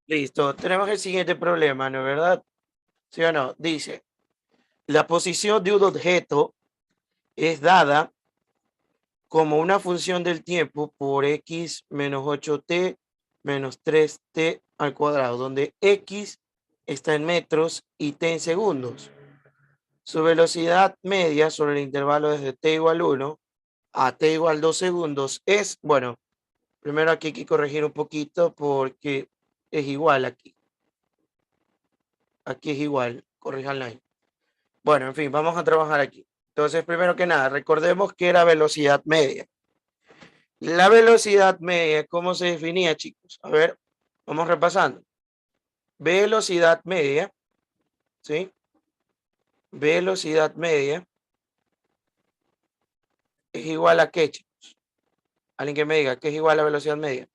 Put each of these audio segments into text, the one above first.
Listo, tenemos el siguiente problema, ¿no es verdad? ¿Sí o no? Dice, la posición de un objeto es dada como una función del tiempo por x menos 8t menos 3t al cuadrado, donde x está en metros y t en segundos. Su velocidad media sobre el intervalo desde t igual 1 a t igual 2 segundos es, bueno, primero aquí hay que corregir un poquito porque es igual aquí. Aquí es igual, corríjanla ahí. Bueno, en fin, vamos a trabajar aquí. Entonces, primero que nada, recordemos que era velocidad media. La velocidad media, ¿cómo se definía, chicos? A ver, vamos repasando. Velocidad media, ¿sí? Velocidad media es igual a qué, chicos? Alguien que me diga, ¿qué es igual a velocidad media?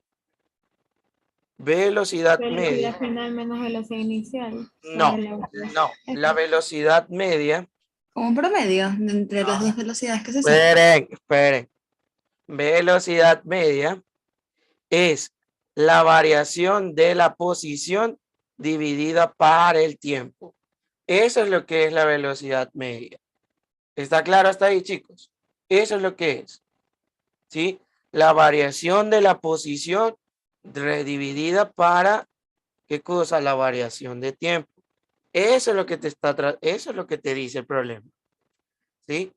Velocidad media. Velocidad final menos velocidad inicial. No, no. La velocidad media. Como un promedio de entre las dos velocidades que se sacan. Esperen. Velocidad media es la variación de la posición dividida par el tiempo. Eso es lo que es la velocidad media. ¿Está claro hasta ahí, chicos? Eso es lo que es. ¿Sí? La variación de la posición dividida para, ¿qué cosa? La variación de tiempo. Eso es lo que te eso es lo que te dice el problema. ¿Sí?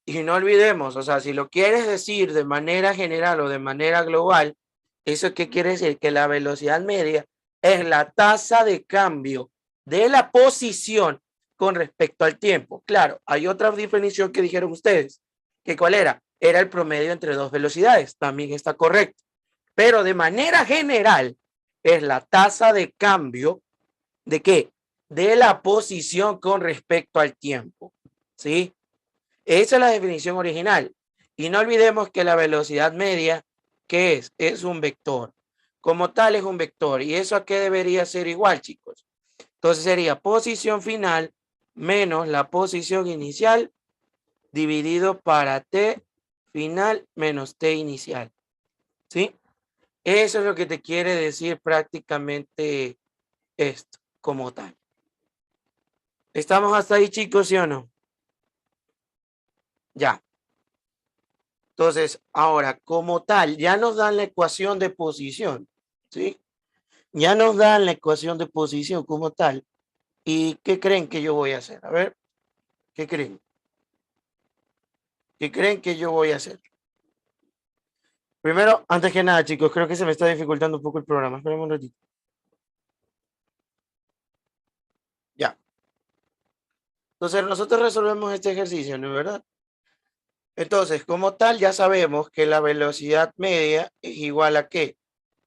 Y no olvidemos, o sea, si lo quieres decir de manera general o de manera global, ¿eso qué quiere decir? Que la velocidad media es la tasa de cambio de la posición con respecto al tiempo. Claro, hay otra definición que dijeron ustedes, que ¿cuál era? Era el promedio entre dos velocidades, también está correcto. Pero de manera general es la tasa de cambio ¿de qué? De la posición con respecto al tiempo, ¿sí? Esa es la definición original. Y no olvidemos que la velocidad media, ¿qué es? Es un vector. Como tal es un vector. ¿Y eso a qué debería ser igual, chicos? Entonces sería posición final menos la posición inicial dividido para t final menos t inicial. ¿Sí? Eso es lo que te quiere decir prácticamente esto, como tal. ¿Estamos hasta ahí, chicos, sí o no? Ya. Entonces, ahora, como tal, ya nos dan la ecuación de posición, ¿sí? Ya nos dan la ecuación de posición como tal. ¿Y qué creen que yo voy a hacer? A ver, ¿qué creen? ¿Qué creen que yo voy a hacer? Primero, antes que nada, chicos, creo que se me está dificultando un poco el programa. Esperen un ratito. Ya. Entonces, nosotros resolvemos este ejercicio, ¿no es verdad? Entonces, como tal, ya sabemos que la velocidad media es igual a ¿qué?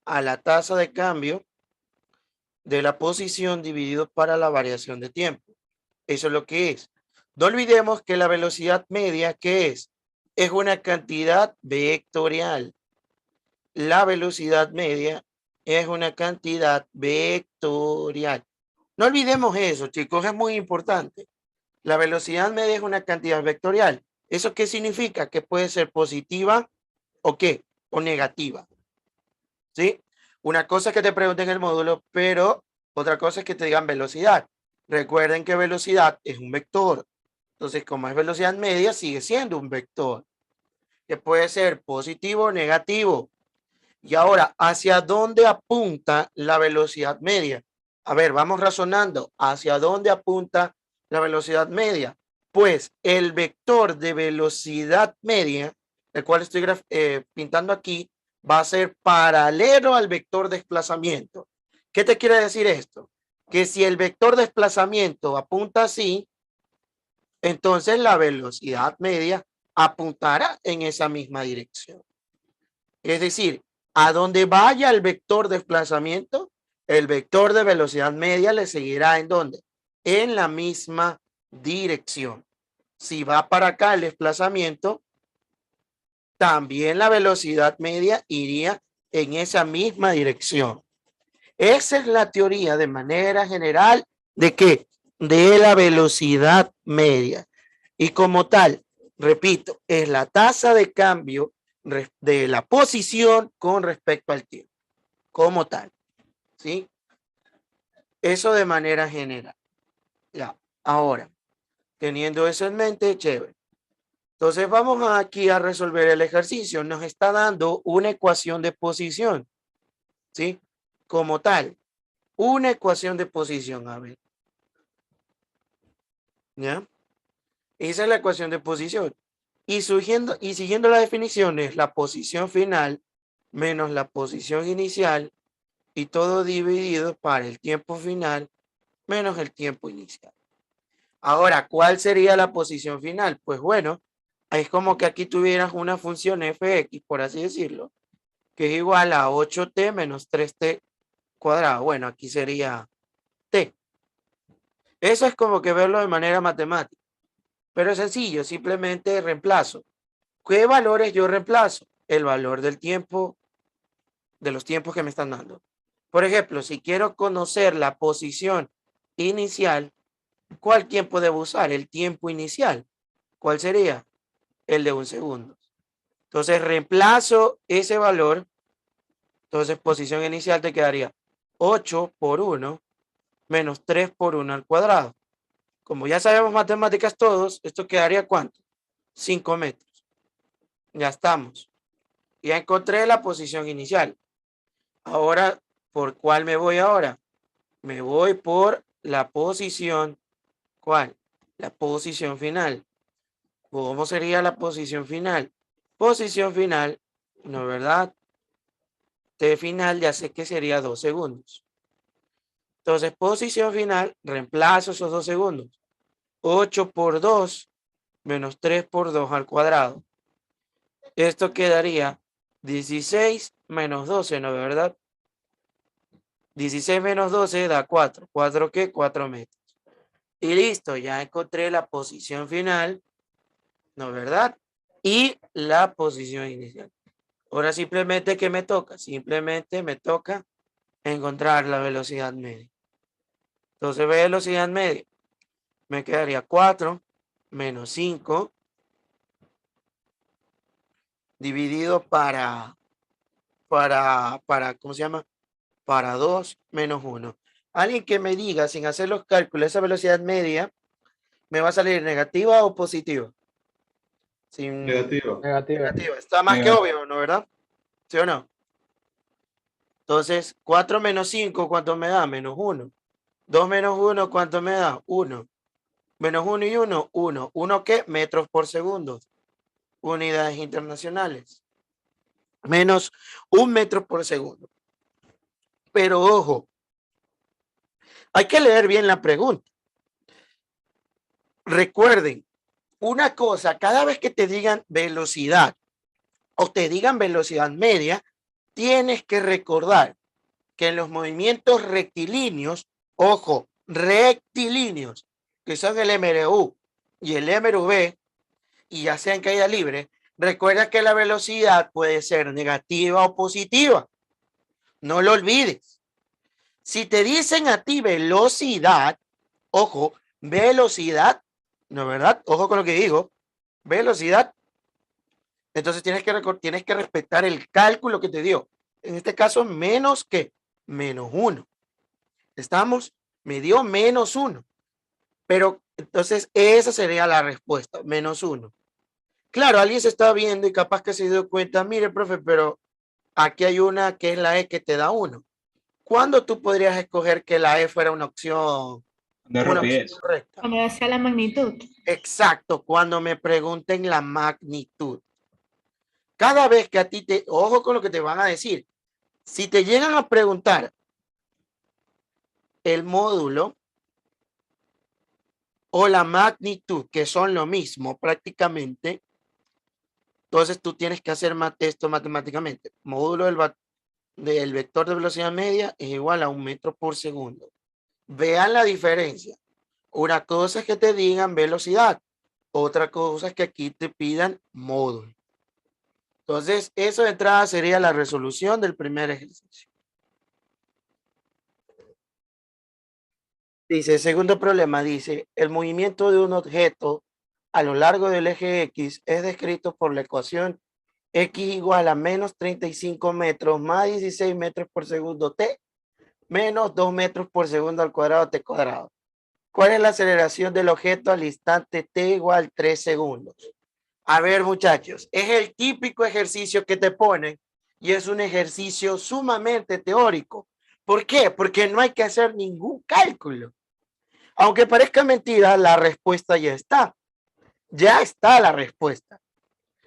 A la tasa de cambio de la posición dividido para la variación de tiempo. Eso es lo que es. No olvidemos que la velocidad media, ¿qué es? Es una cantidad vectorial. La velocidad media es una cantidad vectorial. No olvidemos eso, chicos, es muy importante. La velocidad media es una cantidad vectorial. ¿Eso qué significa? Que puede ser positiva o qué? O negativa. ¿Sí? Una cosa es que te pregunten el módulo, pero otra cosa es que te digan velocidad. Recuerden que velocidad es un vector. Entonces, como es velocidad media, sigue siendo un vector. Que puede ser positivo o negativo. Y ahora, ¿hacia dónde apunta la velocidad media? A ver, vamos razonando. ¿Hacia dónde apunta la velocidad media? Pues el vector de velocidad media, el cual estoy pintando aquí, va a ser paralelo al vector desplazamiento. ¿Qué te quiere decir esto? Que si el vector desplazamiento apunta así, entonces la velocidad media apuntará en esa misma dirección. Es decir, a donde vaya el vector de desplazamiento, el vector de velocidad media le seguirá en dónde? En la misma dirección. Si va para acá el desplazamiento, también la velocidad media iría en esa misma dirección. Esa es la teoría de manera general de qué? De la velocidad media. Y como tal, repito, es la tasa de cambio de la posición con respecto al tiempo, como tal. ¿sí? Eso de manera general. Ya, ahora, teniendo eso en mente, chévere. Entonces vamos aquí a resolver el ejercicio. Nos está dando una ecuación de posición, ¿sí? Como tal, una ecuación de posición, a ver. ¿Ya? Esa es la ecuación de posición. Y siguiendo las definiciones, la posición final menos la posición inicial y todo dividido para el tiempo final menos el tiempo inicial. Ahora, ¿cuál sería la posición final? Pues bueno, es como que aquí tuvieras una función fx, por así decirlo, que es igual a 8t menos 3t cuadrado. Bueno, aquí sería t. Eso es como que verlo de manera matemática. Pero es sencillo, simplemente reemplazo. ¿Qué valores yo reemplazo? El valor del tiempo, de los tiempos que me están dando. Por ejemplo, si quiero conocer la posición inicial, ¿cuál tiempo debo usar? El tiempo inicial. ¿Cuál sería? El de 1 segundo. Entonces reemplazo ese valor. Entonces posición inicial te quedaría 8 por 1 menos 3 por 1 al cuadrado. Como ya sabemos matemáticas todos, esto quedaría ¿cuánto? 5 metros. Ya estamos. Ya encontré la posición inicial. Ahora, ¿por cuál me voy ahora? Me voy por la posición, ¿cuál? La posición final. ¿Cómo sería la posición final? Posición final, ¿no, verdad? T final ya sé que sería 2 segundos. Entonces, posición final, reemplazo esos 2 segundos. 8 por 2 menos 3 por 2 al cuadrado. Esto quedaría 16 menos 12, ¿no, verdad? 16 menos 12 da 4. ¿4 qué? 4 metros. Y listo, ya encontré la posición final, ¿no, verdad? Y la posición inicial. Ahora simplemente, ¿qué me toca? Simplemente me toca encontrar la velocidad media. Entonces, velocidad media. Me quedaría 4 menos 5 dividido ¿cómo se llama? Para 2 menos 1. Alguien que me diga, sin hacer los cálculos, esa velocidad media, ¿me va a salir negativa o positiva? Negativo. Negativa. Está más que Negativo. obvio, ¿no, verdad? ¿Sí o no? Entonces, 4 menos 5, ¿cuánto me da? Menos 1. 2 menos 1, ¿cuánto me da? 1. Menos 1 y 1, 1. ¿1 qué? Metros por segundo. Unidades internacionales. Menos 1 metro por segundo. Pero ojo, hay que leer bien la pregunta. Recuerden, una cosa, cada vez que te digan velocidad o te digan velocidad media, tienes que recordar que en los movimientos rectilíneos, ojo, rectilíneos, que son el MRU y el MRV, y ya sea en caída libre, recuerda que la velocidad puede ser negativa o positiva. No lo olvides. Si te dicen a ti velocidad, ojo, velocidad, ¿no, verdad? Ojo con lo que digo, velocidad. Entonces tienes que respetar el cálculo que te dio. En este caso, menos que menos 1. ¿Estamos? Me dio menos 1. Pero entonces esa sería la respuesta, menos 1. Claro, alguien se está viendo y capaz que se dio cuenta, mire, profe, pero aquí hay una que es la E que te da 1. ¿Cuándo tú podrías escoger que la E fuera una opción De rapidez. correcta? Cuando sea la magnitud. Exacto, cuando me pregunten la magnitud. Cada vez que a ti ojo con lo que te van a decir, si te llegan a preguntar el módulo o la magnitud, que son lo mismo prácticamente, entonces tú tienes que hacer esto matemáticamente. Módulo del vector de velocidad media es igual a 1 metro por segundo. Vean la diferencia. Una cosa es que te digan velocidad, otra cosa es que aquí te pidan módulo. Entonces, eso de entrada sería la resolución del primer ejercicio. Dice, segundo problema, dice, el movimiento de un objeto a lo largo del eje X es descrito por la ecuación X igual a menos 35 metros más 16 metros por segundo T menos 2 metros por segundo al cuadrado t cuadrado. ¿Cuál es la aceleración del objeto al instante t igual 3 segundos? A ver, muchachos, es el típico ejercicio que te ponen y es un ejercicio sumamente teórico. ¿Por qué? Porque no hay que hacer ningún cálculo. Aunque parezca mentira, la respuesta ya está. Ya está la respuesta.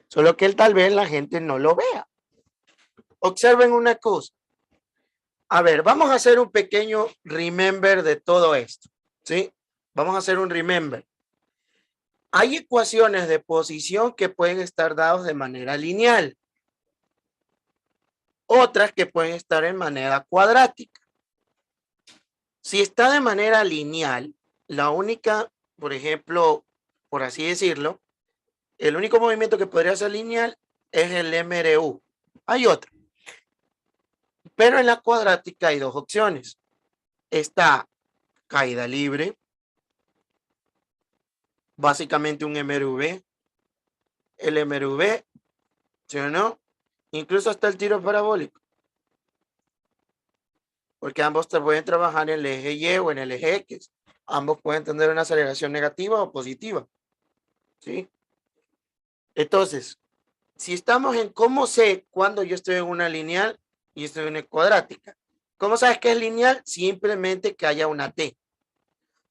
Solo que tal vez la gente no lo vea. Observen una cosa. A ver, vamos a hacer un pequeño remember de todo esto. ¿Sí? Vamos a hacer un remember. Hay ecuaciones de posición que pueden estar dadas de manera lineal. Otras que pueden estar en manera cuadrática. Si está de manera lineal, la única, por ejemplo, por así decirlo, el único movimiento que podría ser lineal es el MRU. Hay otra. Pero en la cuadrática hay dos opciones. Está caída libre, básicamente un MRV, el MRV, ¿sí o no? Incluso hasta el tiro parabólico. Porque ambos pueden trabajar en el eje Y o en el eje X. Ambos pueden tener una aceleración negativa o positiva. ¿Sí? Entonces, si estamos en cómo sé cuando yo estoy en una lineal y estoy en una cuadrática. ¿Cómo sabes que es lineal? Simplemente que haya una T.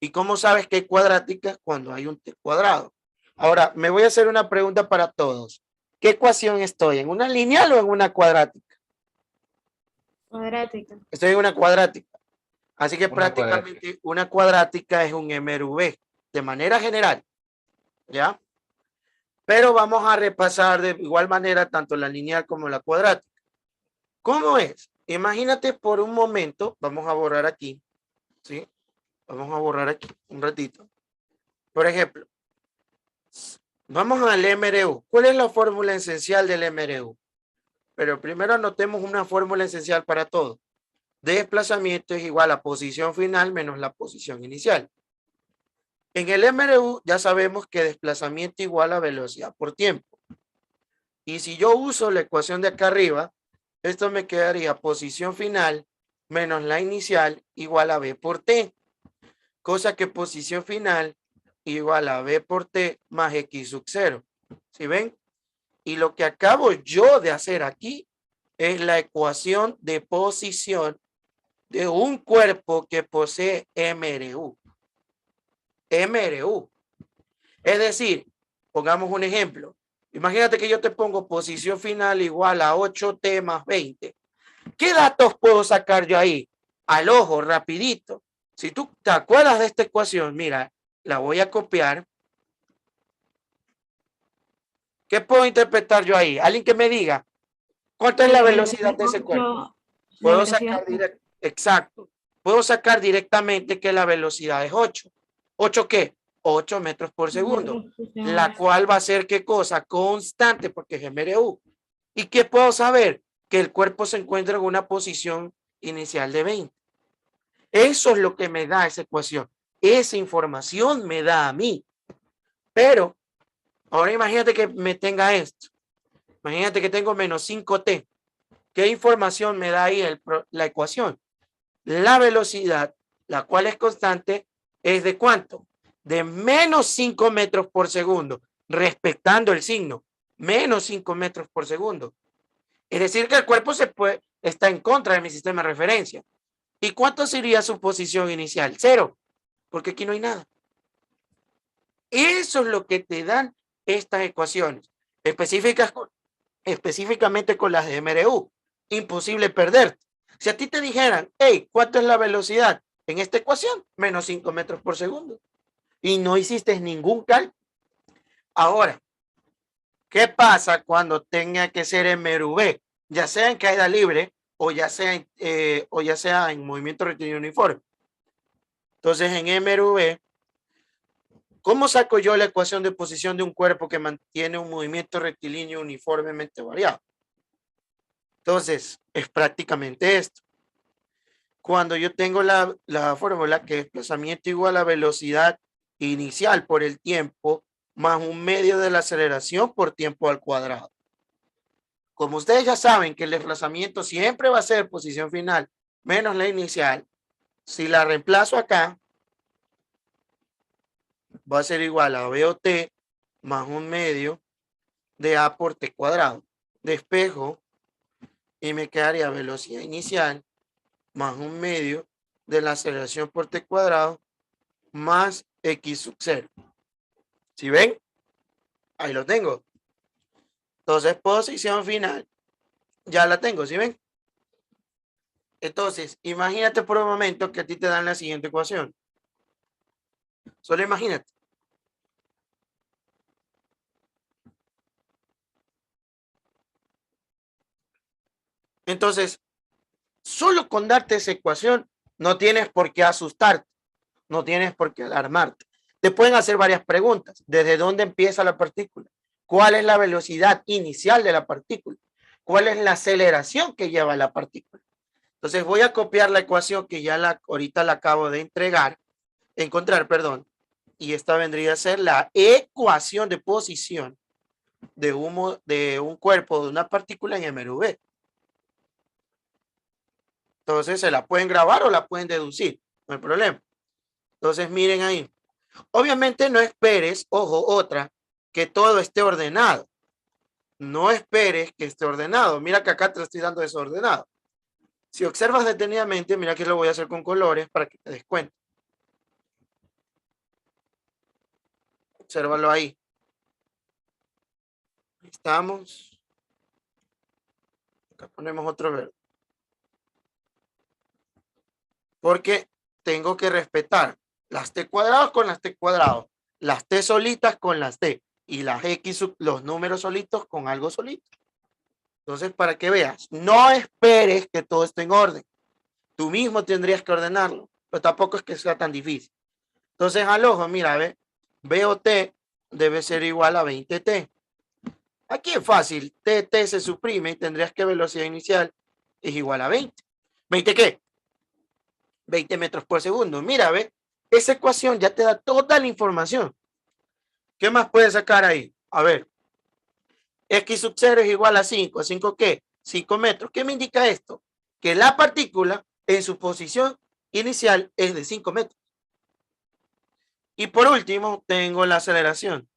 ¿Y cómo sabes que es cuadrática? Cuando hay un T cuadrado. Ahora, me voy a hacer una pregunta para todos. ¿Qué ecuación estoy? ¿En una lineal o en una cuadrática? Cuadrática. Estoy en una cuadrática. Así que Una prácticamente cuadrática. una cuadrática es un MRV de manera general. ¿Ya? Pero vamos a repasar de igual manera tanto la lineal como la cuadrática. ¿Cómo es? Imagínate por un momento, vamos a borrar aquí, ¿sí? Vamos a borrar aquí un ratito. Por ejemplo, vamos al MRU. ¿Cuál es la fórmula esencial del MRU? Pero primero anotemos una fórmula esencial para todo. Desplazamiento es igual a posición final menos la posición inicial. En el MRU ya sabemos que desplazamiento igual a velocidad por tiempo. Y si yo uso la ecuación de acá arriba, esto me quedaría posición final menos la inicial igual a v por t. Cosa que posición final igual a v por t más x sub 0. ¿Sí ven? Y lo que acabo yo de hacer aquí es la ecuación de posición de un cuerpo que posee MRU. MRU. Es decir, pongamos un ejemplo. Imagínate que yo te pongo posición final igual a 8t más 20. ¿Qué datos puedo sacar yo ahí? Al ojo, rapidito. Si tú te acuerdas de esta ecuación, mira, la voy a copiar. ¿Qué puedo interpretar yo ahí? Alguien que me diga, ¿cuánto es la velocidad de ese cuerpo? Puedo sacar exacto. Puedo sacar directamente que la velocidad es 8. ¿8 qué? 8 metros por segundo. La cual va a ser ¿qué cosa? Constante porque es MRU. ¿Y qué puedo saber? Que el cuerpo se encuentra en una posición inicial de 20. Eso es lo que me da esa ecuación. Esa información me da a mí. Pero ahora imagínate que me tenga esto. Imagínate que tengo menos 5t. ¿Qué información me da ahí la ecuación? La velocidad, la cual es constante, es de ¿cuánto? De menos 5 metros por segundo, respetando el signo. Menos 5 metros por segundo. Es decir, que el cuerpo está en contra de mi sistema de referencia. ¿Y cuánto sería su posición inicial? 0, porque aquí no hay nada. Eso es lo que te dan estas ecuaciones, específicamente con las de MRU. Imposible perderte. Si a ti te dijeran, hey, ¿cuánto es la velocidad en esta ecuación? Menos 5 metros por segundo. Y no hiciste ningún cálculo. Ahora, ¿qué pasa cuando tenga que ser MRV? Ya sea en caída libre o ya sea en movimiento rectilíneo uniforme. Entonces, en MRV, ¿cómo saco yo la ecuación de posición de un cuerpo que mantiene un movimiento rectilíneo uniformemente variado? Entonces, es prácticamente esto. Cuando yo tengo la fórmula que es desplazamiento igual a velocidad inicial por el tiempo más un medio de la aceleración por tiempo al cuadrado. Como ustedes ya saben que el desplazamiento siempre va a ser posición final menos la inicial. Si la reemplazo acá, va a ser igual a BOT más 1/2 de A por T cuadrado. Despejo y me quedaría velocidad inicial más 1/2 de la aceleración por T cuadrado más X sub 0. ¿Sí ven? Ahí lo tengo. Entonces, posición final, ya la tengo, ¿sí ven? Entonces, imagínate por un momento que a ti te dan la siguiente ecuación. Solo imagínate. Entonces, solo con darte esa ecuación, no tienes por qué asustarte, no tienes por qué alarmarte. Te pueden hacer varias preguntas. ¿Desde dónde empieza la partícula? ¿Cuál es la velocidad inicial de la partícula? ¿Cuál es la aceleración que lleva la partícula? Entonces voy a copiar la ecuación que ya ahorita la acabo de encontrar, perdón. Y esta vendría a ser la ecuación de posición de un cuerpo, de una partícula en MRV. Entonces se la pueden grabar o la pueden deducir, no hay problema. Entonces miren ahí. Obviamente no esperes, ojo, otra, que todo esté ordenado. No esperes que esté ordenado. Mira que acá te lo estoy dando desordenado. Si observas detenidamente, mira que lo voy a hacer con colores para que te des cuenta. Obsérvalo ahí. Ahí estamos. Acá ponemos otro verde. Porque tengo que respetar las T cuadrados con las T cuadrados, las T solitas con las T y las X, los números solitos con algo solito. Entonces, para que veas, no esperes que todo esté en orden. Tú mismo tendrías que ordenarlo, pero tampoco es que sea tan difícil. Entonces, al ojo, mira, ve, BOT debe ser igual a 20T. Aquí es fácil, TT se suprime y tendrías que velocidad inicial es igual a 20. ¿20 qué? 20 metros por segundo. Mira, ve, esa ecuación ya te da toda la información. ¿Qué más puedes sacar ahí? A ver, X sub 0 es igual a 5. ¿5 qué? 5 metros. ¿Qué me indica esto? Que la partícula en su posición inicial es de 5 metros. Y por último, tengo la aceleración.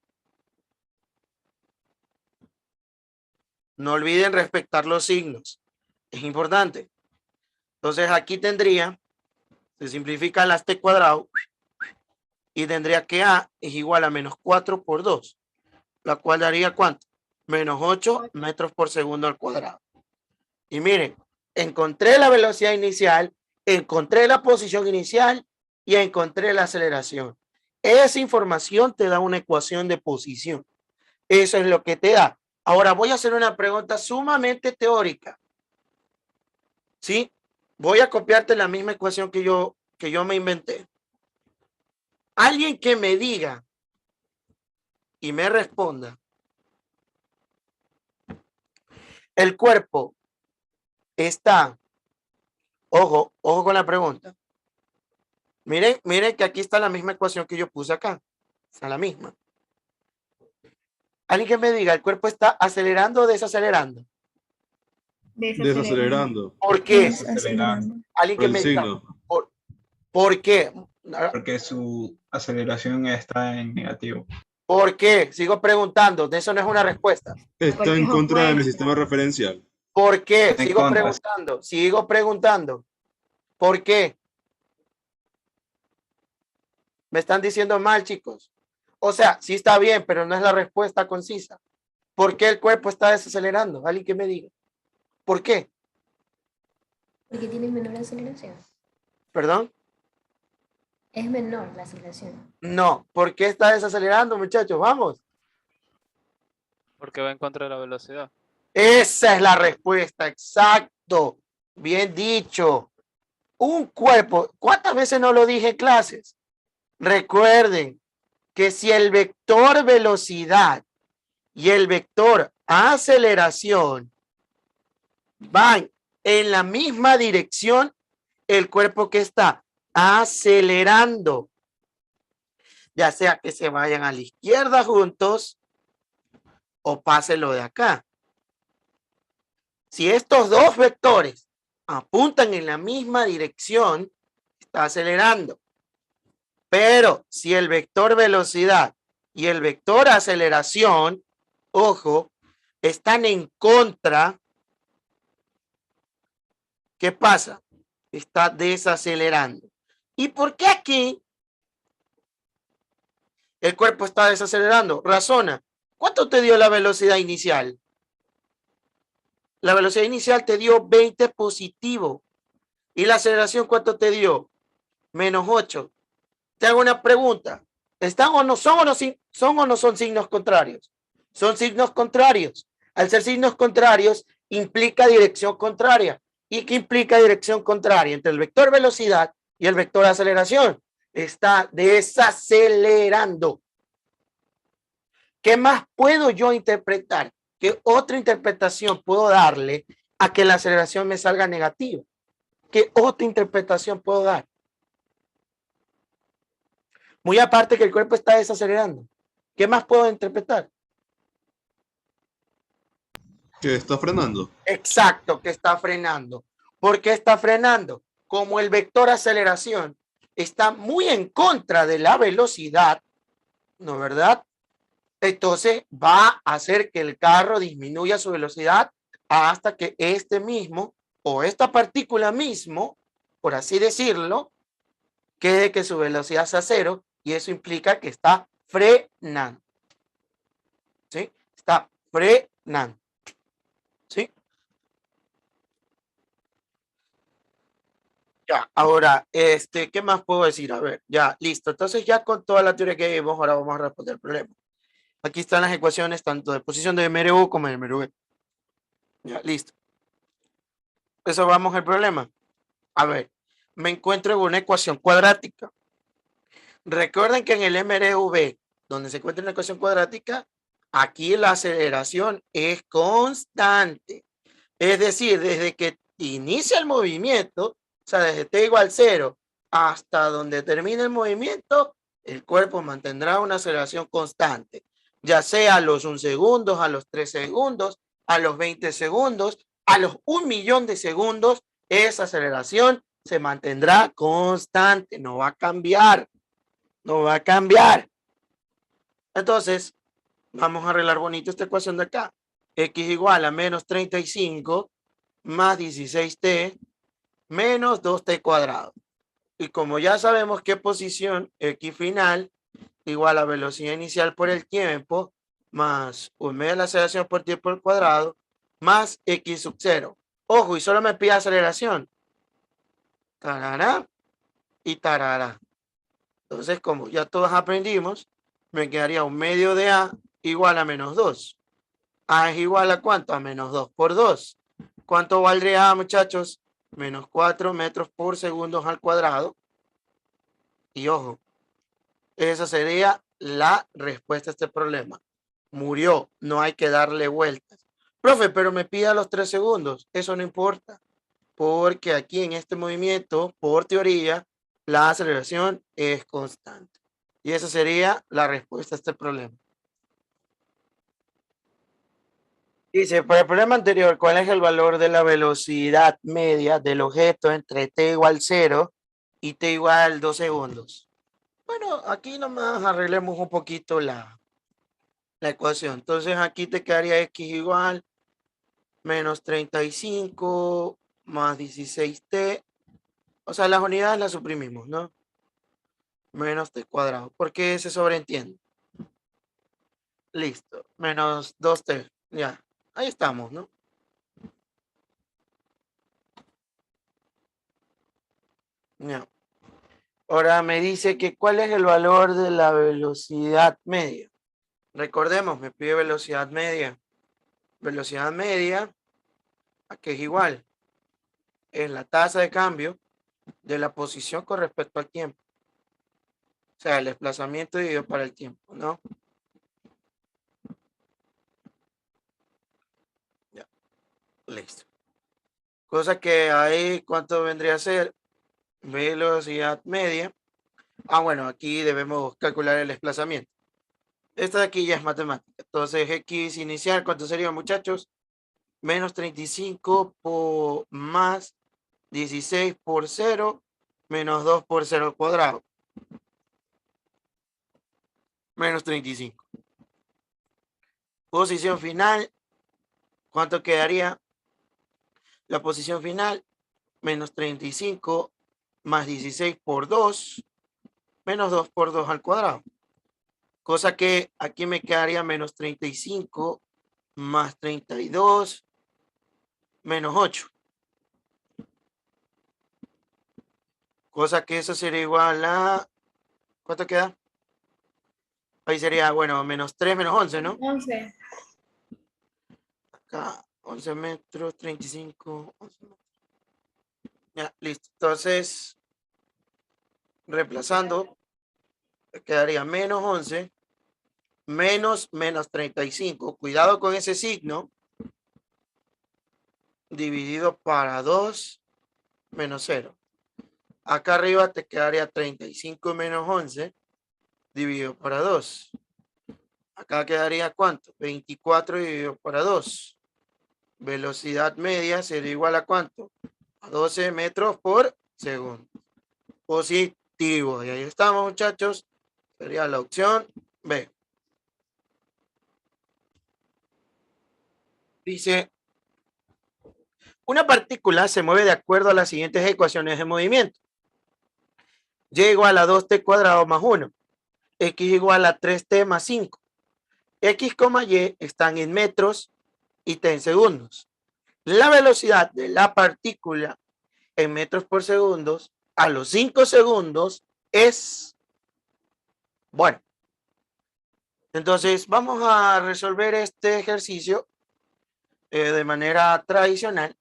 No olviden respetar los signos. Es importante. Entonces aquí tendría, se simplifican las T cuadrado y tendría que A es igual a menos 4 por 2, la cual daría ¿cuánto? Menos 8 metros por segundo al cuadrado. Y miren, encontré la velocidad inicial, encontré la posición inicial y encontré la aceleración. Esa información te da una ecuación de posición. Eso es lo que te da. Ahora voy a hacer una pregunta sumamente teórica. ¿Sí? Voy a copiarte la misma ecuación que yo me inventé. Alguien que me diga y me responda, el cuerpo está, ojo con la pregunta. Miren que aquí está la misma ecuación que yo puse acá. Está la misma. Alguien que me diga, ¿el cuerpo está acelerando o desacelerando? Desacelerando. ¿Por qué? Desacelerando. Alguien Por que el me diga, signo. ¿por qué? Porque su aceleración está en negativo. ¿Por qué? Sigo preguntando. De eso no es una respuesta. Está en contra de mi sistema referencial. ¿Por qué? En Sigo contra. preguntando. Sigo preguntando. ¿Por qué? Me están diciendo mal, chicos. O sea, sí está bien, pero no es la respuesta concisa. ¿Por qué el cuerpo está desacelerando? Alguien que me diga. ¿Por qué? Porque tienes menor aceleración. ¿Perdón? Es menor la aceleración. No. ¿Por qué está desacelerando, muchachos? Vamos. Porque va en contra de la velocidad. Esa es la respuesta. Exacto. Bien dicho. Un cuerpo. ¿Cuántas veces no lo dije en clases? Recuerden que si el vector velocidad y el vector aceleración van en la misma dirección, el cuerpo que está acelerando, ya sea que se vayan a la izquierda juntos o pásenlo de acá. Si estos dos vectores apuntan en la misma dirección, está acelerando. Pero si el vector velocidad y el vector aceleración, ojo, están en contra, ¿qué pasa? Está desacelerando. ¿Y por qué aquí el cuerpo está desacelerando? Razona. ¿Cuánto te dio la velocidad inicial? La velocidad inicial te dio 20 positivo. ¿Y la aceleración cuánto te dio? Menos 8. Te hago una pregunta. ¿Están o no son o no son signos contrarios? Son signos contrarios. Al ser signos contrarios, implica dirección contraria. ¿Y qué implica dirección contraria? Entre el vector velocidad y el vector aceleración. Está desacelerando. ¿Qué más puedo yo interpretar? ¿Qué otra interpretación puedo darle a que la aceleración me salga negativa? ¿Qué otra interpretación puedo dar? Muy aparte que el cuerpo está desacelerando. ¿Qué más puedo interpretar? Que está frenando. Exacto, que está frenando. ¿Por qué está frenando? Como el vector aceleración está muy en contra de la velocidad, ¿no es verdad? Entonces va a hacer que el carro disminuya su velocidad hasta que este mismo o esta partícula mismo, por así decirlo, quede que su velocidad sea cero y eso implica que está frenando. ¿Sí? Está frenando. ¿Sí? Ya, ahora, ¿qué más puedo decir? A ver, ya, listo. Entonces ya con toda la teoría que vimos, ahora vamos a responder el problema. Aquí están las ecuaciones tanto de posición de MRU como de MRV. Ya, listo. Eso vamos al problema. A ver, me encuentro en una ecuación cuadrática. Recuerden que en el MRV, donde se encuentra una ecuación cuadrática, aquí la aceleración es constante. Es decir, desde que inicia el movimiento, o sea, desde t igual 0 hasta donde termine el movimiento, el cuerpo mantendrá una aceleración constante, ya sea a los 1 segundos, a los 3 segundos, a los 20 segundos, a los 1.000.000 de segundos, esa aceleración se mantendrá constante, no va a cambiar, no va a cambiar. Entonces, vamos a arreglar bonito esta ecuación de acá. X igual a menos 35 más 16t menos 2t cuadrado. Y como ya sabemos qué posición x final igual a velocidad inicial por el tiempo más 1 de la aceleración por tiempo al cuadrado más x sub 0. Ojo, y solo me pide aceleración. Tarará y tarará. Entonces, como ya todos aprendimos, me quedaría un medio de a igual a menos 2. A es igual a ¿cuánto? A menos 2 por 2. ¿Cuánto valdría a, muchachos? Menos 4 metros por segundo al cuadrado. Y ojo, esa sería la respuesta a este problema. Murió, no hay que darle vueltas. Profe, pero me pide a los 3 segundos. Eso no importa, porque aquí en este movimiento, por teoría, la aceleración es constante. Y esa sería la respuesta a este problema. Dice, para el problema anterior, ¿cuál es el valor de la velocidad media del objeto entre t igual 0 y t igual 2 segundos? Bueno, aquí nomás arreglemos un poquito la ecuación. Entonces aquí te quedaría x igual menos 35 más 16t. O sea, las unidades las suprimimos, ¿no? Menos t cuadrado. Porque se sobreentiende. Listo. Menos 2t. Ya. Ahí estamos, ¿no? Ya. Ahora me dice que cuál es el valor de la velocidad media. Recordemos, me pide velocidad media. Velocidad media, ¿a qué es igual? Es la tasa de cambio de la posición con respecto al tiempo. O sea, el desplazamiento dividido para el tiempo, ¿no? Ya. Listo. Cosa que ahí, ¿cuánto vendría a ser? Velocidad media. Ah, bueno, aquí debemos calcular el desplazamiento. Esta de aquí ya es matemática. Entonces, X inicial, ¿cuánto sería, muchachos? Menos 35 por más 16 por 0 menos 2 por 0 al cuadrado. Menos 35. Posición final. ¿Cuánto quedaría? La posición final, menos 35 más 16 por 2, menos 2 por 2 al cuadrado. Cosa que aquí me quedaría menos 35 más 32 menos 8. Cosa que eso sería igual a... ¿Cuánto queda? Ahí sería, bueno, menos 3 menos 11, ¿no? 11. Acá, 11 metros, 35, 11 metros. Ya, listo. Entonces, reemplazando, quedaría menos 11 menos 35. Cuidado con ese signo. Dividido para 2 menos 0. Acá arriba te quedaría 35 menos 11 dividido para 2. Acá quedaría ¿cuánto? 24 dividido para 2. Velocidad media sería igual a ¿cuánto? A 12 metros por segundo. Positivo. Y ahí estamos, muchachos. Sería la opción B. Dice, una partícula se mueve de acuerdo a las siguientes ecuaciones de movimiento. Y igual a 2t cuadrado más 1. X igual a 3t más 5. X, Y están en metros y t en segundos. La velocidad de la partícula en metros por segundo a los 5 segundos es... Bueno, entonces vamos a resolver este ejercicio de manera tradicional,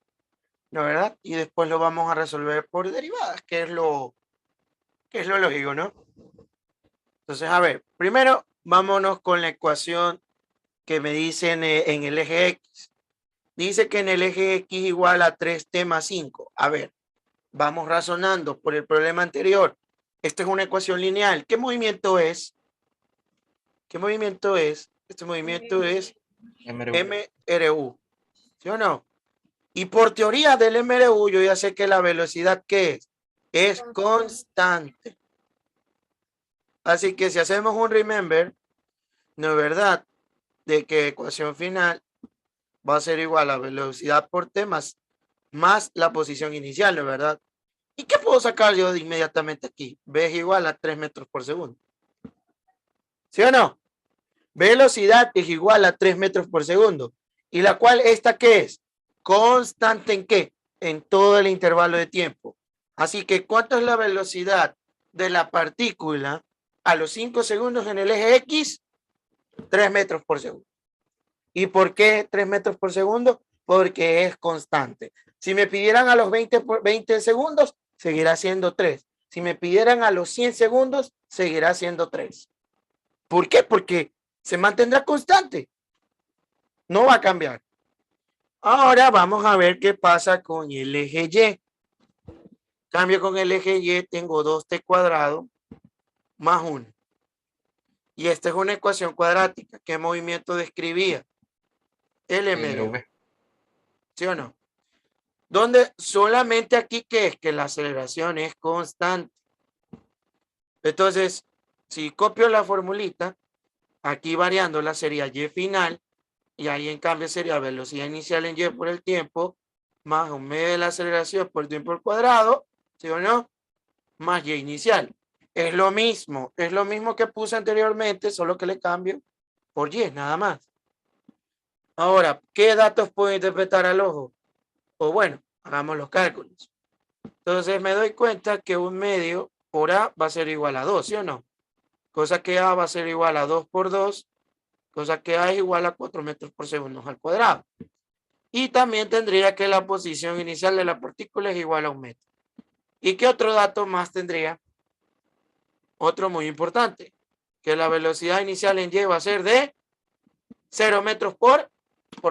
¿no verdad? Y después lo vamos a resolver por derivadas, que es lo lógico, ¿no? Entonces, a ver, primero vámonos con la ecuación que me dicen en el eje X. Dice que en el eje X igual a 3t más 5. A ver, vamos razonando por el problema anterior. Esta es una ecuación lineal. ¿Qué movimiento es? ¿Qué movimiento es? Este movimiento es MRU. ¿Sí o no? Y por teoría del MRU yo ya sé que la velocidad, ¿qué es? Es constante. Así que si hacemos un remember, ¿no es verdad? De que ecuación final va a ser igual a velocidad por t más la posición inicial, ¿no es verdad? ¿Y qué puedo sacar yo de inmediatamente aquí? B es igual a 3 metros por segundo. ¿Sí o no? Velocidad es igual a 3 metros por segundo. ¿Y la cual esta qué es? Constante ¿en qué? En todo el intervalo de tiempo. Así que ¿cuánto es la velocidad de la partícula a los 5 segundos en el eje X? 3 metros por segundo. ¿Y por qué 3 metros por segundo? Porque es constante. Si me pidieran a los 20 segundos, seguirá siendo 3. Si me pidieran a los 100 segundos, seguirá siendo 3. ¿Por qué? Porque se mantendrá constante. No va a cambiar. Ahora vamos a ver qué pasa con el eje Y. Cambio con el eje Y, tengo 2t cuadrado más 1. Y esta es una ecuación cuadrática. ¿Qué movimiento describía? El MRU. ¿Sí o no? Donde solamente aquí que es que la aceleración es constante. Entonces, si copio la formulita, aquí variándola sería y final, y ahí en cambio sería velocidad inicial en y por el tiempo, más un medio de la aceleración por tiempo al cuadrado, ¿sí o no? Más y inicial. Es lo mismo que puse anteriormente, solo que le cambio por y, nada más. Ahora, ¿qué datos puedo interpretar al ojo? O bueno, hagamos los cálculos. Entonces me doy cuenta que un medio por A va a ser igual a 2, ¿sí o no? Cosa que A va a ser igual a 2 por 2, cosa que A es igual a 4 metros por segundo al cuadrado. Y también tendría que la posición inicial de la partícula es igual a 1 metro. ¿Y qué otro dato más tendría? Otro muy importante, que la velocidad inicial en Y va a ser de 0 metros ¿por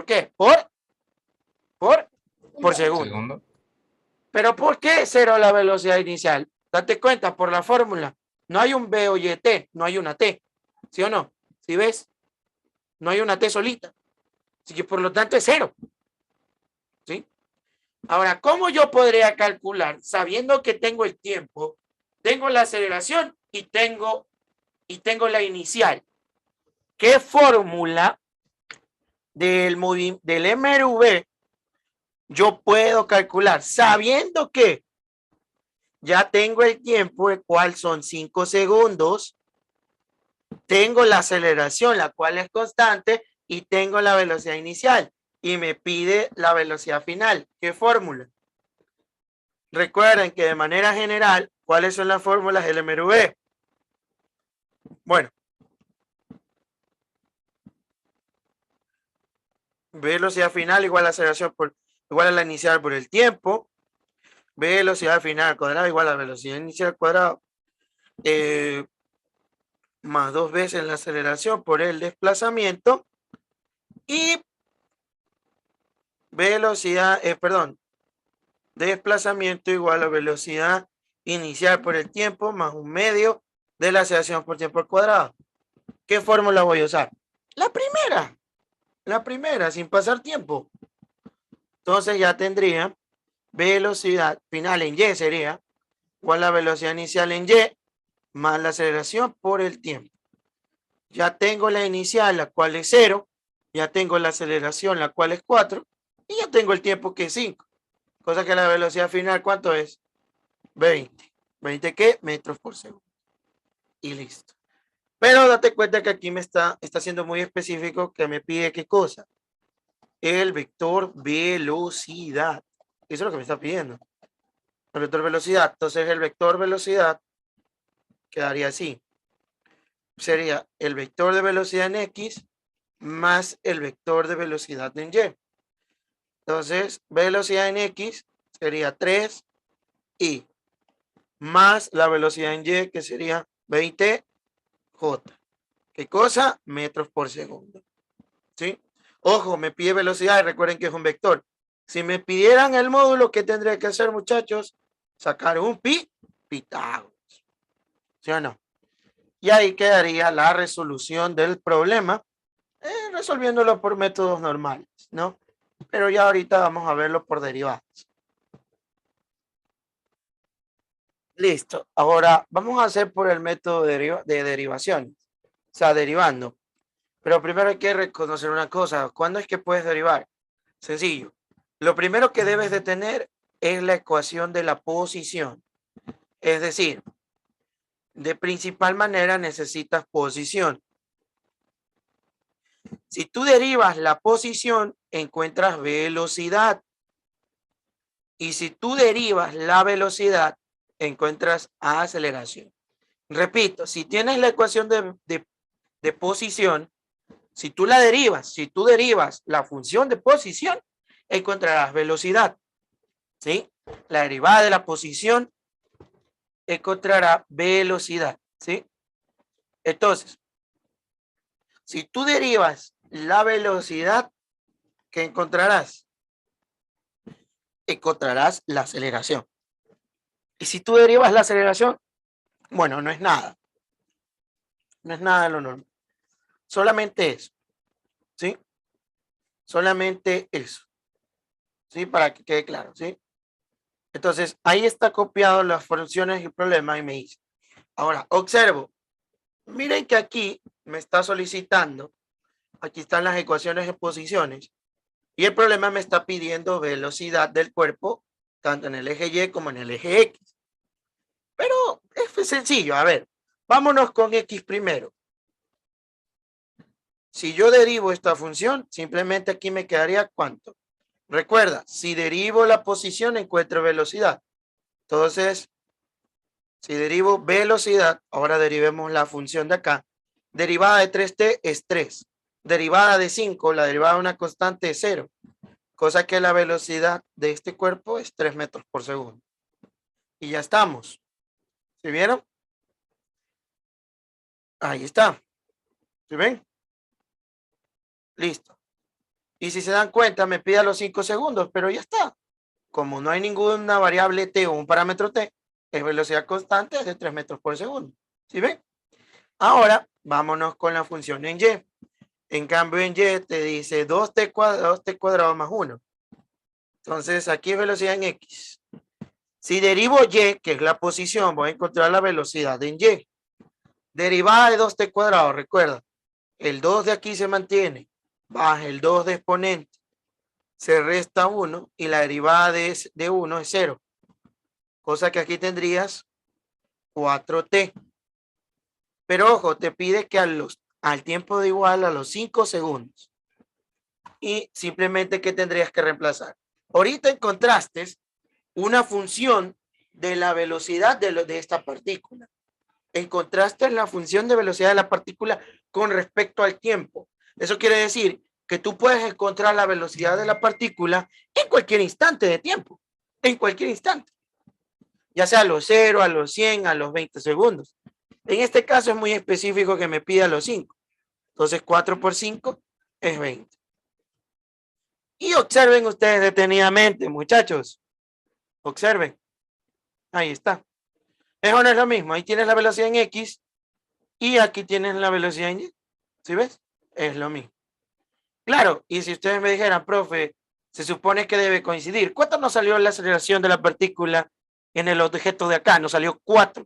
qué? Por segundo. ¿Pero por qué 0 la velocidad inicial? Date cuenta, por la fórmula. No hay un B o Y T, no hay una T. ¿Sí o no? ¿Sí ves? No hay una T solita. Así que por lo tanto es 0. ¿Sí? Ahora, ¿cómo yo podría calcular sabiendo que tengo el tiempo, tengo la aceleración y tengo la inicial? ¿Qué fórmula del MRV yo puedo calcular sabiendo que ya tengo el tiempo, el cual son 5 segundos, tengo la aceleración, la cual es constante, y tengo la velocidad inicial, y me pide la velocidad final? ¿Qué fórmula? Recuerden que de manera general, ¿cuáles son las fórmulas del MRV? Bueno, velocidad final igual a aceleración igual a la inicial por el tiempo. Velocidad final al cuadrado igual a velocidad inicial al cuadrado. Más 2 veces la aceleración por el desplazamiento. Y desplazamiento igual a velocidad inicial por el tiempo más 1/2 de la aceleración por tiempo al cuadrado. ¿Qué fórmula voy a usar? La primera, sin pasar tiempo. Entonces ya tendría velocidad final en Y sería igual a la velocidad inicial en Y más la aceleración por el tiempo. Ya tengo la inicial, la cual es 0. Ya tengo la aceleración, la cual es 4. Y ya tengo el tiempo, que es 5. Cosa que la velocidad final, ¿cuánto es? 20. ¿20 qué? Metros por segundo. Y listo. Pero date cuenta que aquí me está siendo muy específico, que me pide ¿qué cosa? El vector velocidad. Eso es lo que me está pidiendo. El vector velocidad. Entonces el vector velocidad quedaría así. Sería el vector de velocidad en X más el vector de velocidad en Y. Entonces, velocidad en X sería 3i más la velocidad en Y, que sería 20j. ¿Qué cosa? Metros por segundo. ¿Sí? Ojo, me pide velocidad y recuerden que es un vector. Si me pidieran el módulo, ¿qué tendría que hacer, muchachos? Sacar un Pitágoras. ¿Sí o no? Y ahí quedaría la resolución del problema, resolviéndolo por métodos normales, ¿no? Pero ya ahorita vamos a verlo por derivadas. Listo. Ahora vamos a hacer por el método de derivación. O sea, derivando. Pero primero hay que reconocer una cosa. ¿Cuándo es que puedes derivar? Sencillo. Lo primero que debes de tener es la ecuación de la posición. Es decir, de principal manera necesitas posición. Si tú derivas la posición, encuentras velocidad. Y si tú derivas la velocidad, encuentras aceleración. Repito, si tienes la ecuación de posición, si tú derivas la función de posición, encontrarás velocidad. ¿Sí? La derivada de la posición encontrará velocidad. ¿Sí? Entonces, si tú derivas la velocidad, ¿qué encontrarás? Encontrarás la aceleración. Y si tú derivas la aceleración, bueno, no es nada. No es nada de lo normal. Solamente eso. ¿Sí? Solamente eso. ¿Sí? Para que quede claro. ¿Sí? Entonces, ahí está copiado las funciones y el problema y me dice. Ahora, observo. Miren que aquí me está solicitando. Aquí están las ecuaciones de posiciones. Y el problema me está pidiendo velocidad del cuerpo, tanto en el eje Y como en el eje X. Pero es sencillo. A ver, vámonos con X primero. Si yo derivo esta función, simplemente aquí me quedaría ¿cuánto? Recuerda, si derivo la posición, encuentro velocidad. Entonces, si derivo velocidad, ahora derivemos la función de acá. Derivada de 3t es 3. Derivada de 5, la derivada de una constante es 0. Cosa que la velocidad de este cuerpo es 3 metros por segundo. Y ya estamos. ¿Sí vieron? Ahí está. ¿Sí ven? Listo. Y si se dan cuenta, me pide a los 5 segundos, pero ya está. Como no hay ninguna variable t o un parámetro t, es velocidad constante, es de 3 metros por segundo. ¿Sí ven? Ahora, vámonos con la función en y. En cambio, en y te dice 2t cuadrado más 1. Entonces, aquí es velocidad en X. Si derivo Y, que es la posición, voy a encontrar la velocidad en Y. Derivada de 2t cuadrado, recuerda. El 2 de aquí se mantiene. Baja el 2 de exponente. Se resta 1 y la derivada de 1 es 0. Cosa que aquí tendrías 4t. Pero ojo, te pide que al tiempo de igual a los 5 segundos. Y simplemente que tendrías que reemplazar. Ahorita encontraste una función de la velocidad de esta partícula. Encontraste la función de velocidad de la partícula con respecto al tiempo. Eso quiere decir que tú puedes encontrar la velocidad de la partícula en cualquier instante de tiempo. En cualquier instante. Ya sea a los 0, a los 100, a los 20 segundos. En este caso es muy específico que me pida los 5. Entonces 4 por 5 es 20. Y observen ustedes detenidamente, muchachos. Observen. Ahí está. Eso no es lo mismo. Ahí tienes la velocidad en X y aquí tienes la velocidad en Y. ¿Sí ves? Es lo mismo. Claro, y si ustedes me dijeran, profe, se supone que debe coincidir. ¿Cuánto nos salió la aceleración de la partícula en el objeto de acá? Nos salió 4.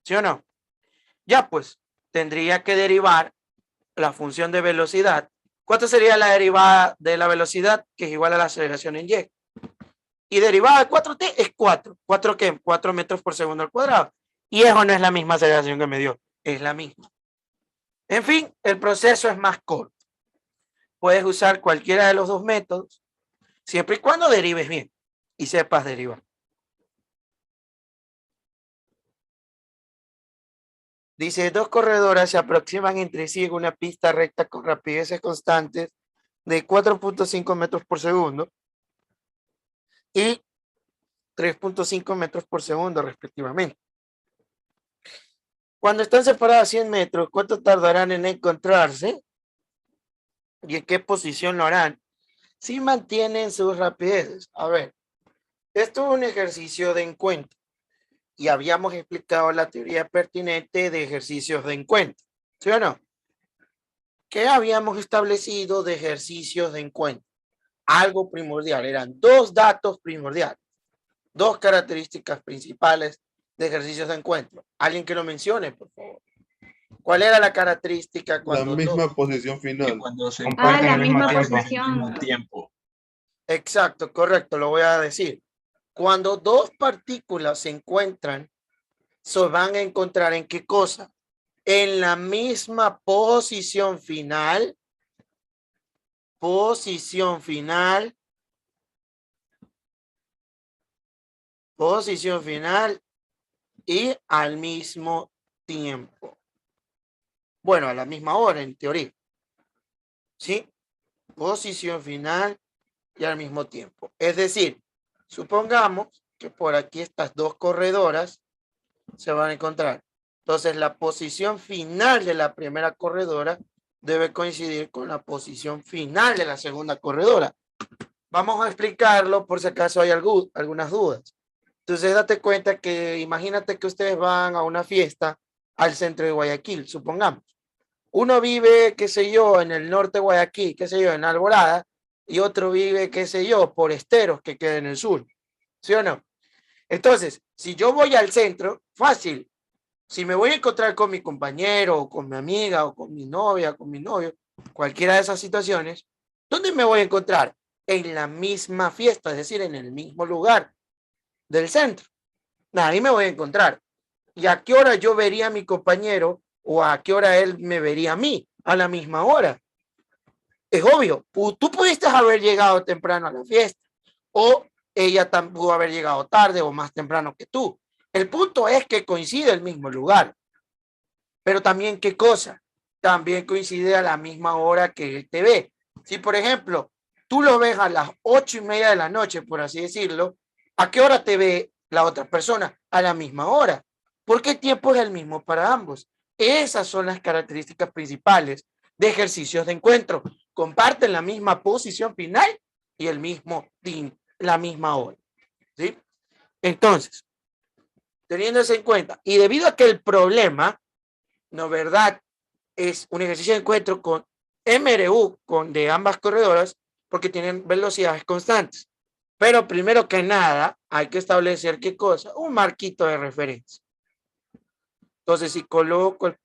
¿Sí o no? Ya pues, tendría que derivar la función de velocidad. ¿Cuánto sería la derivada de la velocidad? Que es igual a la aceleración en Y. Y derivada de 4t es 4. ¿4 qué? 4 metros por segundo al cuadrado. Y eso no es la misma aceleración que me dio. Es la misma. En fin, el proceso es más corto. Puedes usar cualquiera de los dos métodos, siempre y cuando derives bien y sepas derivar. Dice, dos corredoras se aproximan entre sí en una pista recta con rapideces constantes de 4.5 metros por segundo y 3.5 metros por segundo respectivamente. Cuando están separadas 100 metros, ¿cuánto tardarán en encontrarse? ¿Y en qué posición lo harán? Si mantienen sus rapideces. A ver, esto es un ejercicio de encuentro. Y habíamos explicado la teoría pertinente de ejercicios de encuentro. ¿Sí o no? ¿Qué habíamos establecido de ejercicios de encuentro? Algo primordial. Eran dos datos primordiales. Dos características principales de ejercicios de encuentro. Alguien que lo mencione, por favor. ¿Cuál era la característica La cuando misma posición Que final. cuando se Ah, encuentran la al mismo misma tiempo, posición. al mismo tiempo. Exacto, correcto, lo voy a decir. Cuando dos partículas se encuentran, se van a encontrar en qué cosa? En la misma posición final. Posición final. Posición final. Y al mismo tiempo. Bueno, a la misma hora, en teoría. ¿Sí? Posición final y al mismo tiempo. Es decir, supongamos que por aquí estas dos corredoras se van a encontrar. Entonces, la posición final de la primera corredora debe coincidir con la posición final de la segunda corredora. Vamos a explicarlo por si acaso hay algunas dudas. Entonces, date cuenta que imagínate que ustedes van a una fiesta al centro de Guayaquil, supongamos. Uno vive, qué sé yo, en el norte de Guayaquil, qué sé yo, en Alborada, y otro vive, qué sé yo, por Esteros, que queda en el sur. ¿Sí o no? Entonces, si yo voy al centro, fácil. Si me voy a encontrar con mi compañero, o con mi amiga, o con mi novia, con mi novio, cualquiera de esas situaciones, ¿dónde me voy a encontrar? En la misma fiesta, es decir, en el mismo lugar del centro. Ahí me voy a encontrar. ¿Y a qué hora yo vería a mi compañero o a qué hora él me vería a mí? A la misma hora. Es obvio, tú pudiste haber llegado temprano a la fiesta o ella pudo haber llegado tarde o más temprano que tú. El punto es que coincide el mismo lugar. Pero también, ¿qué cosa? También coincide a la misma hora que él te ve. Si, por ejemplo, tú lo ves a las 8:30 de la noche, por así decirlo, ¿a qué hora te ve la otra persona? A la misma hora. Porque el tiempo es el mismo para ambos. Esas son las características principales de ejercicios de encuentro. Comparten la misma posición final y el mismo la misma hora. ¿Sí? Entonces, teniendo eso en cuenta, y debido a que el problema, ¿no verdad?, es un ejercicio de encuentro con MRU, de ambas corredoras, porque tienen velocidades constantes. Pero primero que nada, hay que establecer qué cosa, un marquito de referencia. Entonces, si coloco el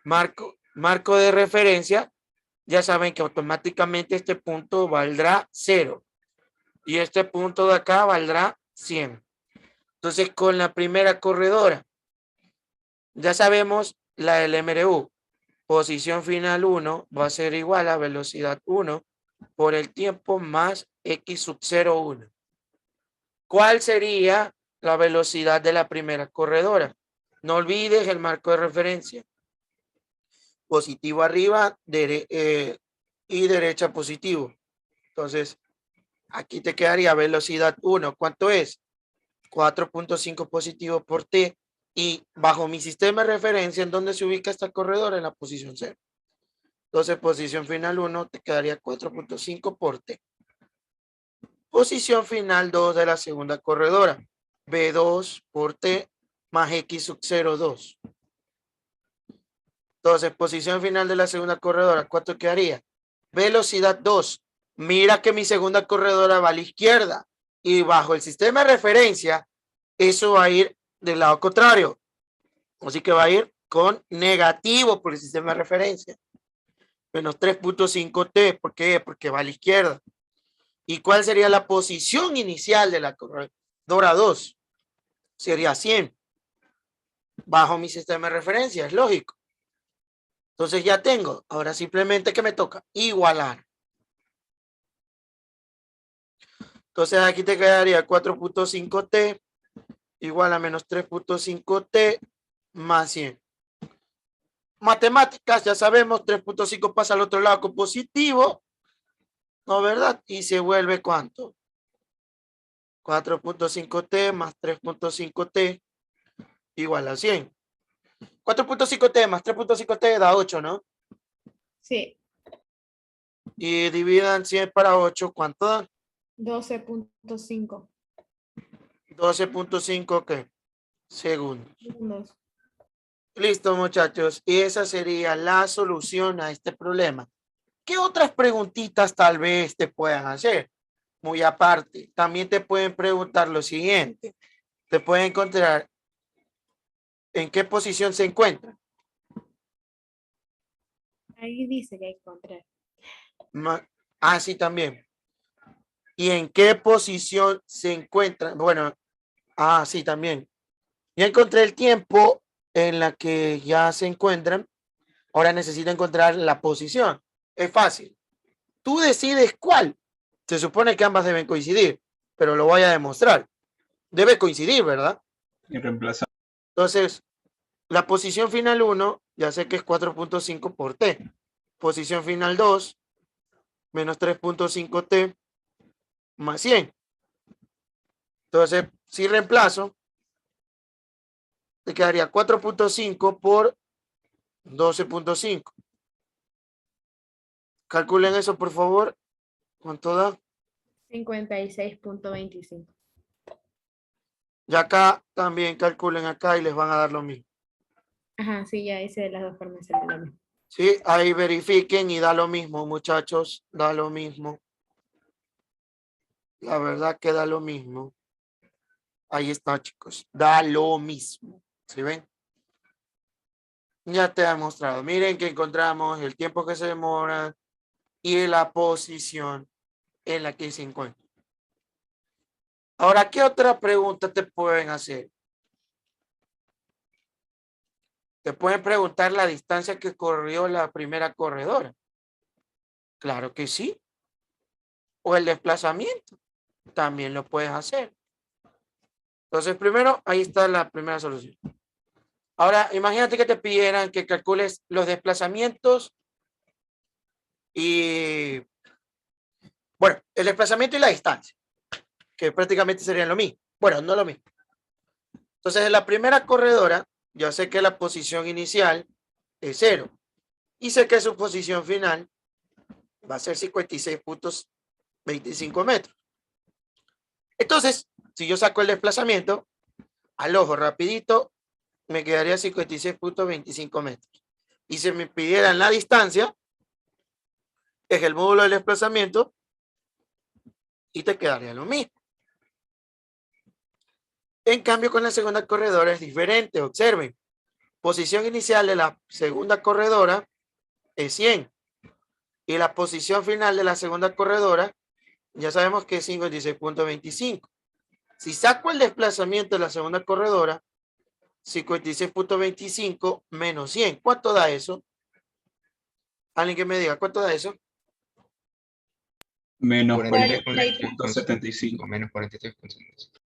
marco de referencia, ya saben que automáticamente este punto valdrá 0. Y este punto de acá valdrá 100. Entonces, con la primera corredora, ya sabemos la del MRU. Posición final 1 va a ser igual a velocidad 1 por el tiempo más x sub 0,1. ¿Cuál sería la velocidad de la primera corredora? No olvides el marco de referencia. Positivo arriba y derecha positivo. Entonces, aquí te quedaría velocidad 1. ¿Cuánto es? 4.5 positivo por t. Y bajo mi sistema de referencia, ¿en dónde se ubica esta corredora? En la posición 0. Entonces, posición final 1 te quedaría 4.5 por t. Posición final 2 de la segunda corredora. B2 por t más x sub 0,2. Entonces, posición final de la segunda corredora, ¿cuánto quedaría? Velocidad 2. Mira que mi segunda corredora va a la izquierda. Y bajo el sistema de referencia, eso va a ir del lado contrario. Así que va a ir con negativo por el sistema de referencia. Menos 3.5 t. ¿Por qué? Porque va a la izquierda. ¿Y cuál sería la posición inicial de la corredora 2? Sería 100. Bajo mi sistema de referencia, es lógico. Entonces ya tengo. Ahora simplemente que me toca igualar. Entonces aquí te quedaría 4.5 t igual a menos 3.5 t más 100. Matemáticas, ya sabemos, 3.5 pasa al otro lado con positivo. ¿No, verdad? Y se vuelve ¿cuánto? 4.5 t más 3.5 t igual a 100. 4.5 t más 3.5 t da 8, ¿no? Sí, Y dividan 100 para 8, ¿cuánto dan? 12.5 12.5 ¿qué? Segundos. segundos. Listo, muchachos. Y esa sería la solución a este problema. ¿Qué otras preguntitas tal vez te puedan hacer? Muy aparte, también te pueden preguntar lo siguiente. Te pueden encontrar en qué posición se encuentra. Ahí dice que hay que encontrar. Sí, también. ¿Y en qué posición se encuentra? Bueno, sí, también. Ya encontré el tiempo en la que ya se encuentran. Ahora necesito encontrar la posición. Es fácil. Tú decides cuál. Se supone que ambas deben coincidir, pero lo voy a demostrar. Debe coincidir, ¿verdad? Y reemplazar. Entonces, la posición final 1, ya sé que es 4.5 por t. Posición final 2, menos 3.5 t más 100. Entonces, si reemplazo, te quedaría 4.5 por 12.5. Calculen eso, por favor. ¿Cuánto da? 56.25. Y acá también calculen acá y les van a dar lo mismo. Ajá, sí, ya hice de las dos formas. Sale lo mismo. Sí, ahí verifiquen y da lo mismo, muchachos. Da lo mismo. La verdad que da lo mismo. Ahí está, chicos. Da lo mismo. ¿Sí ven? Ya te he demostrado. Miren que encontramos el tiempo que se demora y la posición en la que se encuentra. Ahora, ¿qué otra pregunta te pueden hacer? Te pueden preguntar la distancia que corrió la primera corredora. Claro que sí. O el desplazamiento. También lo puedes hacer. Entonces, primero, ahí está la primera solución. Ahora, imagínate que te pidieran que calcules los desplazamientos y, bueno, el desplazamiento y la distancia, que prácticamente serían lo mismo. Bueno, no lo mismo. Entonces, en la primera corredora, yo sé que la posición inicial es 0 y sé que su posición final va a ser 56.25 metros. Entonces, si yo saco el desplazamiento, al ojo rapidito, me quedaría 56.25 metros. Y si me pidieran la distancia, es el módulo del desplazamiento y te quedaría lo mismo. En cambio, con la segunda corredora es diferente. Observen, posición inicial de la segunda corredora es 100 y la posición final de la segunda corredora ya sabemos que es 56.25. Si saco el desplazamiento de la segunda corredora, 56.25 menos 100. ¿Cuánto da eso? Alguien que me diga, ¿cuánto da eso? Menos 43.75. 43.75. Menos 43.75.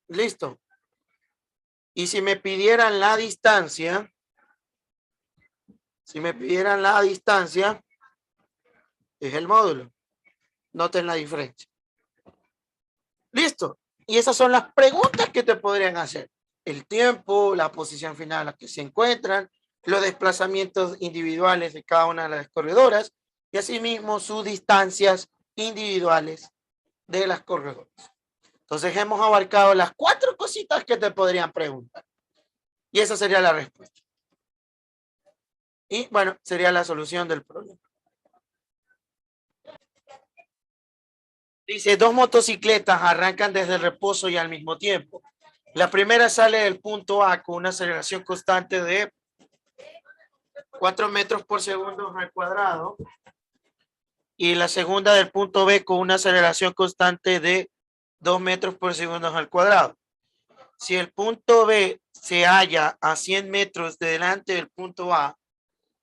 Listo. Y si me pidieran la distancia, es el módulo. Noten la diferencia. Listo. Y esas son las preguntas que te podrían hacer. El tiempo, la posición final en la que se encuentran, los desplazamientos individuales de cada una de las corredoras y asimismo sus distancias individuales de las corredoras. Entonces hemos abarcado las 4 cositas que te podrían preguntar. Y esa sería la respuesta. Y bueno, sería la solución del problema. Dice, 2 motocicletas arrancan desde el reposo y al mismo tiempo. La primera sale del punto A con una aceleración constante de 4 metros por segundo al cuadrado. Y la segunda del punto B con una aceleración constante de 2 metros por segundo al cuadrado. Si el punto B se halla a 100 metros de delante del punto A,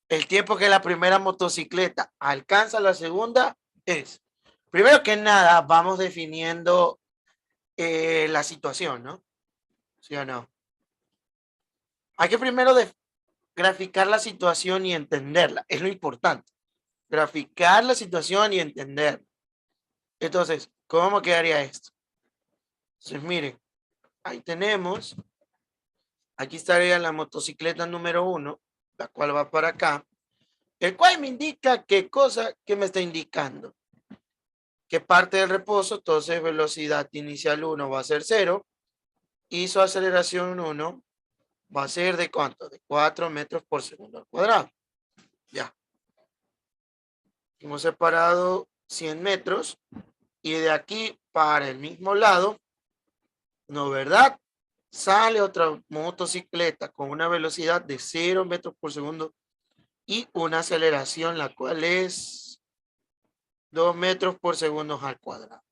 el tiempo que la primera motocicleta alcanza la segunda es, primero que nada, vamos definiendo la situación, ¿no? ¿Sí o no? Hay que primero graficar la situación y entenderla, es lo importante. Graficar la situación y entenderla. Entonces, ¿cómo quedaría esto? Entonces, miren, ahí tenemos, aquí estaría la motocicleta número 1, la cual va para acá, el cual me indica qué cosa que me está indicando. Que parte del reposo, entonces velocidad inicial 1 va a ser 0 y su aceleración 1 va a ser ¿de cuánto? De 4 metros por segundo al cuadrado. Ya. Hemos separado 100 metros y de aquí para el mismo lado, ¿no verdad? Sale otra motocicleta con una velocidad de 0 metros por segundo y una aceleración la cual es 2 metros por segundo al cuadrado.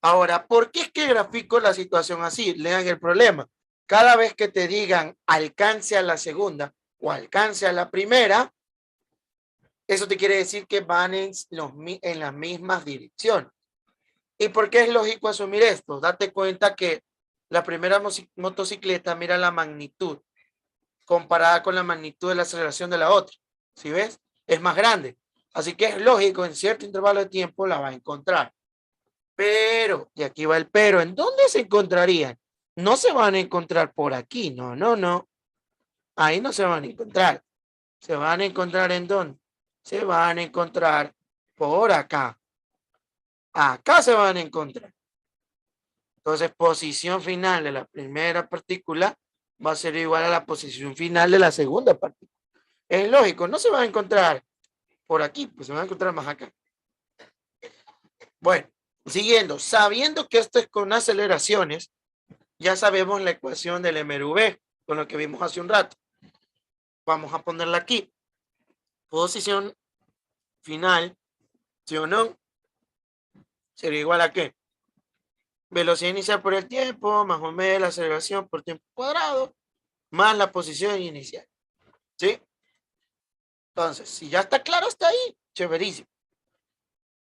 Ahora, ¿por qué es que grafico la situación así? Lean el problema. Cada vez que te digan alcance a la segunda o alcance a la primera, eso te quiere decir que van en las mismas direcciones. ¿Y por qué es lógico asumir esto? Date cuenta que la primera motocicleta mira la magnitud comparada con la magnitud de la aceleración de la otra. ¿Sí ves? Es más grande. Así que es lógico, en cierto intervalo de tiempo la va a encontrar. Pero, y aquí va el pero, ¿en dónde se encontrarían? No se van a encontrar por aquí, no. Ahí no se van a encontrar. ¿Se van a encontrar en dónde? Se van a encontrar por acá. Acá se van a encontrar. Entonces, posición final de la primera partícula va a ser igual a la posición final de la segunda partícula. Es lógico, no se van a encontrar por aquí, pues se van a encontrar más acá. Bueno, siguiendo, sabiendo que esto es con aceleraciones, ya sabemos la ecuación del MRV, con lo que vimos hace un rato. Vamos a ponerla aquí. Posición final, ¿sí o no? Sería igual a ¿qué? Velocidad inicial por el tiempo, más o menos la aceleración por tiempo cuadrado, más la posición inicial. ¿Sí? Entonces, si ya está claro hasta ahí, chéverísimo.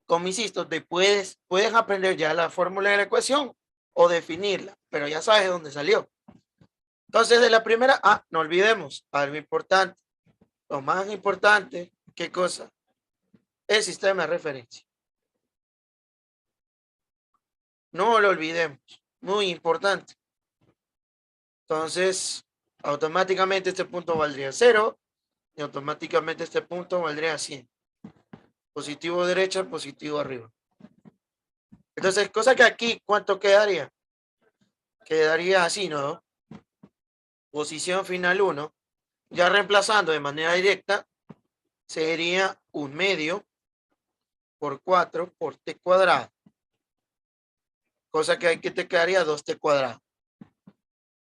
Como insisto, puedes aprender ya la fórmula de la ecuación o definirla, pero ya sabes de dónde salió. Entonces, de la primera, no olvidemos, algo importante. Lo más importante, ¿qué cosa? El sistema de referencia. No lo olvidemos, muy importante. Entonces, automáticamente este punto valdría 0 y automáticamente este punto valdría 100. Positivo derecha, positivo arriba. Entonces, cosa que aquí, ¿cuánto quedaría? Quedaría así, ¿no? Posición final 1, ya reemplazando de manera directa, sería 1/2 por 4 por t cuadrado. Cosa que aquí te quedaría 2t cuadrado.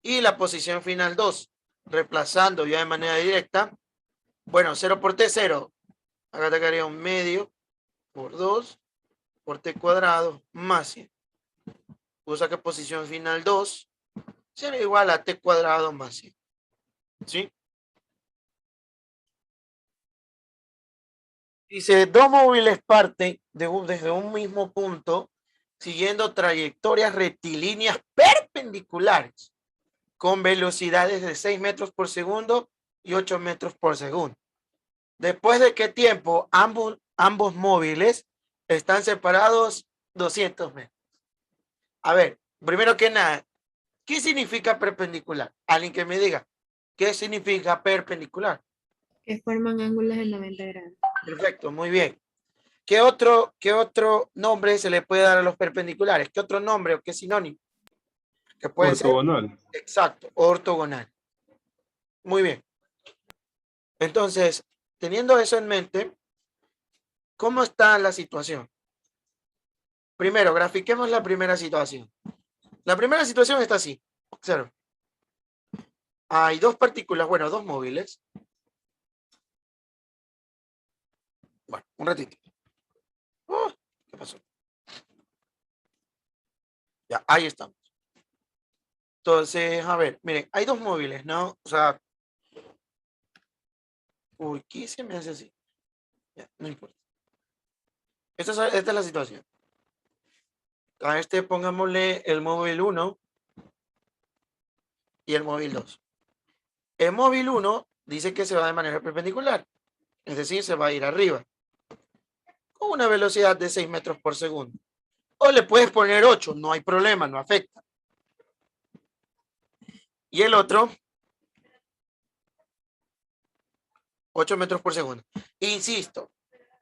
Y la posición final 2, reemplazando ya de manera directa. Bueno, 0 por t, 0. Acá te quedaría 1/2 por 2 por t cuadrado más 100. Usa que posición final 2 será igual a t cuadrado más 100. ¿Sí? Dice, dos móviles parten desde un mismo punto siguiendo trayectorias rectilíneas perpendiculares con velocidades de 6 metros por segundo y 8 metros por segundo. ¿Después de qué tiempo ambos móviles están separados 200 metros? A ver, primero que nada, ¿qué significa perpendicular? Alguien que me diga, ¿qué significa perpendicular? Que forman ángulos de 90 grados. Perfecto, muy bien. ¿Qué otro nombre se le puede dar a los perpendiculares? ¿Qué otro nombre o qué sinónimo? Que puede ser. Ortogonal. Exacto, ortogonal. Muy bien. Entonces, teniendo eso en mente, ¿cómo está la situación? Primero, grafiquemos la primera situación. La primera situación está así. Observa. Hay dos partículas, bueno, dos móviles. Bueno, un ratito. ¿Qué pasó? Ya, ahí estamos. Entonces, a ver, miren, hay dos móviles, ¿no? O sea, uy, ¿qué se me hace así? Ya, no importa. Esta es la situación. A este pongámosle el móvil 1 y el móvil 2. El móvil 1 dice que se va de manera perpendicular, es decir, se va a ir arriba, con una velocidad de 6 metros por segundo. O le puedes poner 8, no hay problema, no afecta. Y el otro, 8 metros por segundo. Insisto,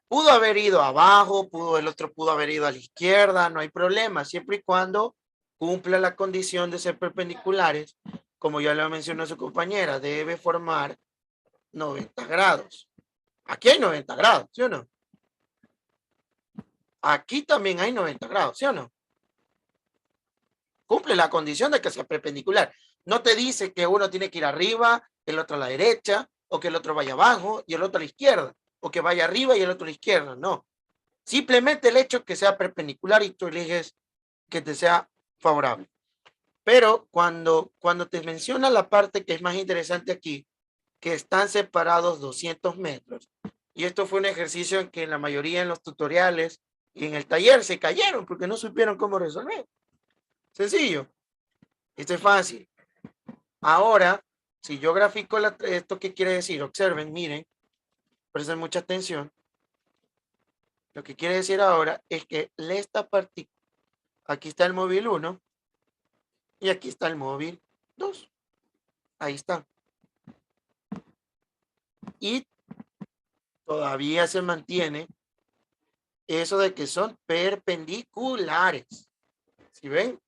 pudo haber ido abajo, el otro pudo haber ido a la izquierda, no hay problema, siempre y cuando cumpla la condición de ser perpendiculares, como ya lo mencionó su compañera, debe formar 90 grados. Aquí hay 90 grados, ¿sí o no? Aquí también hay 90 grados, ¿sí o no? Cumple la condición de que sea perpendicular. No te dice que uno tiene que ir arriba, el otro a la derecha, o que el otro vaya abajo y el otro a la izquierda, o que vaya arriba y el otro a la izquierda, no. Simplemente el hecho que sea perpendicular y tú eliges que te sea favorable. Pero cuando te menciona la parte que es más interesante aquí, que están separados 200 metros, y esto fue un ejercicio en que la mayoría en los tutoriales y en el taller se cayeron porque no supieron cómo resolver. Sencillo. Esto es fácil. Ahora, si yo grafico esto, ¿qué quiere decir? Observen, miren, presten mucha atención. Lo que quiere decir ahora es que esta partícula, aquí está el móvil 1 y aquí está el móvil 2. Ahí está. Y todavía se mantiene eso de que son perpendiculares. ¿Sí ven?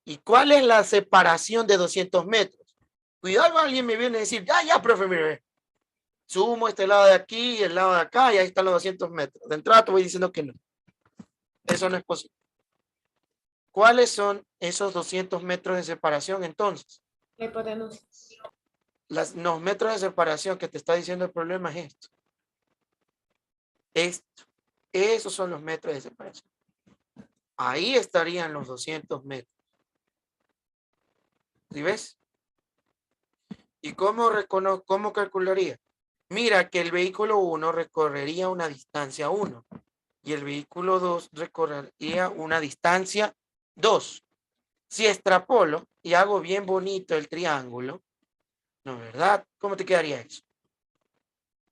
¿Y cuál es la separación de 200 metros? Cuidado, alguien me viene a decir, ya, profe, mire, sumo este lado de aquí y el lado de acá y ahí están los 200 metros. De entrada te voy diciendo que no. Eso no es posible. ¿Cuáles son esos 200 metros de separación entonces? La hipotenusa. Los metros de separación que te está diciendo el problema es esto. Esto. Esos son los metros de separación. Ahí estarían los 200 metros. ¿Sí ves? ¿Y cómo calcularía? Mira que el vehículo 1 recorrería una distancia 1 y el vehículo 2 recorrería una distancia 2. Si extrapolo y hago bien bonito el triángulo, ¿no es verdad? ¿Cómo te quedaría eso?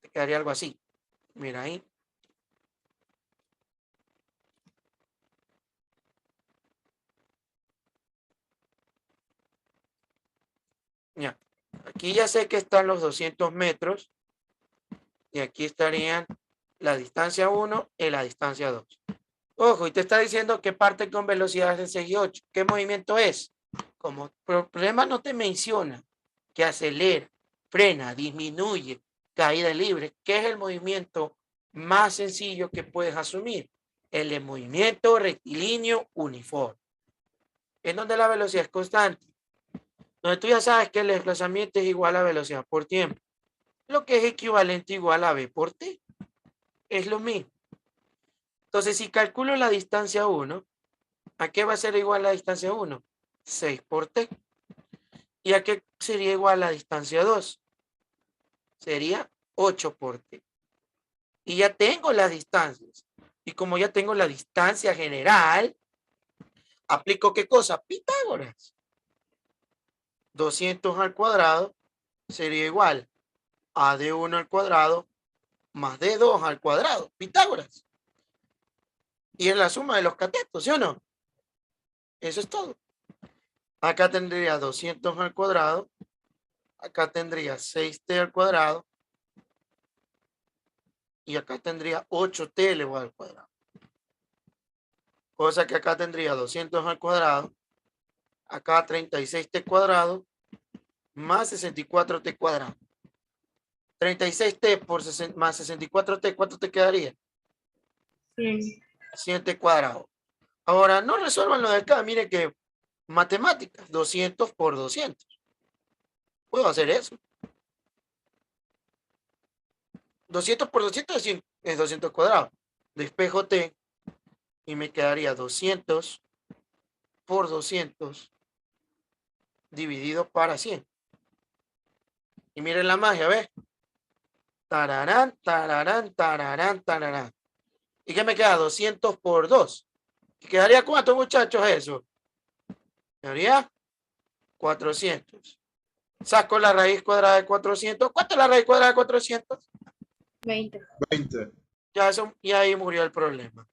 Te quedaría algo así. Mira ahí. Ya. Aquí ya sé que están los 200 metros y aquí estarían la distancia 1 y la distancia 2. Ojo, y te está diciendo que parte con velocidades de 6 y 8. ¿Qué movimiento es? Como problema no te menciona que acelera, frena, disminuye, caída libre. ¿Qué es el movimiento más sencillo que puedes asumir? El de movimiento rectilíneo uniforme. En donde la velocidad es constante. Donde tú ya sabes que el desplazamiento es igual a velocidad por tiempo. Lo que es equivalente igual a v por t. Es lo mismo. Entonces, si calculo la distancia 1, ¿a qué va a ser igual la distancia 1? 6 por t. ¿Y a qué sería igual la distancia 2? Sería 8 por t. Y ya tengo las distancias. Y como ya tengo la distancia general, aplico ¿qué cosa? Pitágoras. 200 al cuadrado sería igual a d1 al cuadrado más d2 al cuadrado. Pitágoras. Y es la suma de los catetos, ¿sí o no? Eso es todo. Acá tendría 200 al cuadrado. Acá tendría 6t al cuadrado. Y acá tendría 8t elevado al cuadrado. Cosa que acá tendría 200 al cuadrado. Acá 36t cuadrado. Más 64t cuadrado. 36t por más 64t, ¿cuánto te quedaría? 100t cuadrado. Ahora, no resuelvan lo de acá. Mire que matemáticas. 200 por 200. Puedo hacer eso. 200 por 200 es 200 cuadrados. Despejo t y me quedaría 200 por 200 dividido para 100. Y miren la magia, ¿ves? Tararán, tararán, tararán, tararán. ¿Y qué me queda? 200 por 2. ¿Y quedaría cuánto, muchachos, eso? Quedaría 400. Saco la raíz cuadrada de 400. ¿Cuánto es la raíz cuadrada de 400? 20. 20. Ya eso, y ahí murió el problema.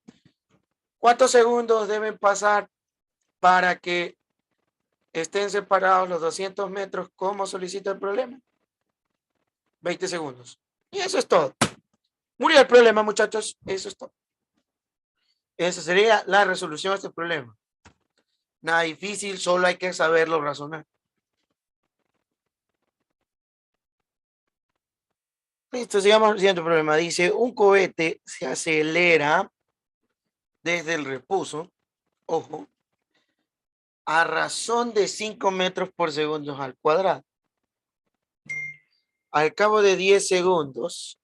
¿Cuántos segundos deben pasar para que estén separados los 200 metros como solicita el problema? 20 segundos. Y eso es todo. Murió el problema, muchachos. Eso es todo. Esa sería la resolución de este problema. Nada difícil, solo hay que saberlo razonar. Listo, sigamos al siguiente problema. Dice, un cohete se acelera desde el reposo, ojo, a razón de 5 metros por segundo al cuadrado. Al cabo de 10 segundos,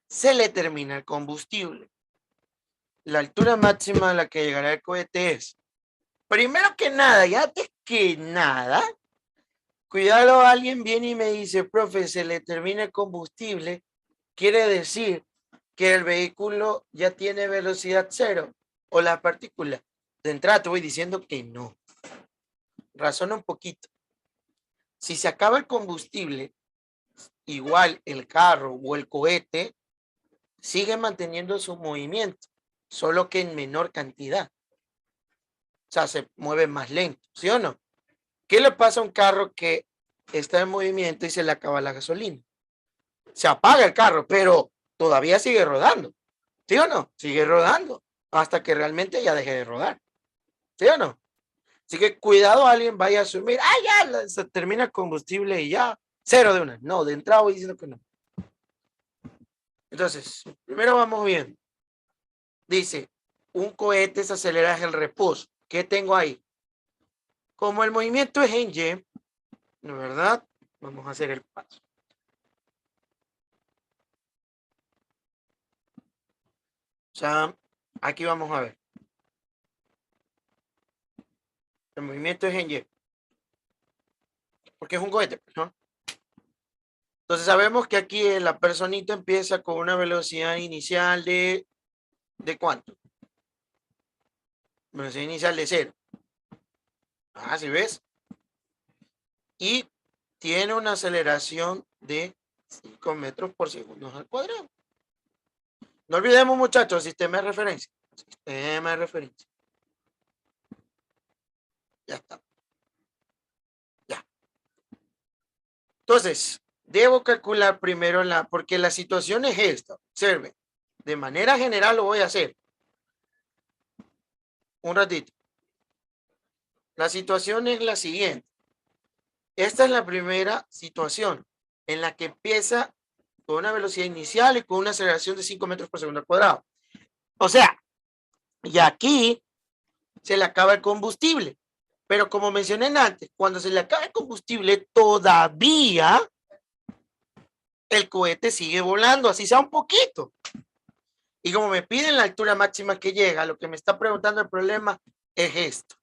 se le termina el combustible. La altura máxima a la que llegará el cohete es, primero que nada, y antes que nada, cuidado, alguien viene y me dice, profe, se le termina el combustible, quiere decir que el vehículo ya tiene velocidad cero, o la partícula. De entrada te voy diciendo que no. Razona un poquito. Si se acaba el combustible, igual el carro o el cohete sigue manteniendo su movimiento, solo que en menor cantidad. O sea, se mueve más lento, ¿sí o no? ¿Qué le pasa a un carro que está en movimiento y se le acaba la gasolina? Se apaga el carro, pero todavía sigue rodando, ¿sí o no? Sigue rodando hasta que realmente ya deje de rodar, ¿sí o no? Así que cuidado, alguien vaya a asumir, ya se termina el combustible y ya, cero de una. No, de entrada voy diciendo que no. Entonces, primero vamos bien. Dice, un cohete se acelera desde el reposo. ¿Qué tengo ahí? Como el movimiento es en Y, ¿no es verdad? Vamos a hacer el paso. O sea, aquí vamos a ver. El movimiento es en Y. Porque es un cohete, ¿no? Entonces sabemos que aquí la personita empieza con una velocidad inicial ¿de cuánto? Velocidad inicial de 0. ¿Sí ves? Y tiene una aceleración de 5 metros por segundo al cuadrado. No olvidemos, muchachos, sistema de referencia. Sistema de referencia. Ya está. Ya. Entonces, debo calcular primero porque la situación es esta. Observen. De manera general lo voy a hacer. Un ratito. La situación es la siguiente. Esta es la primera situación en la que empieza con una velocidad inicial y con una aceleración de 5 metros por segundo al cuadrado. O sea, y aquí se le acaba el combustible. Pero como mencioné antes, cuando se le acaba el combustible, todavía el cohete sigue volando, así sea un poquito. Y como me piden la altura máxima que llega, lo que me está preguntando el problema es esto.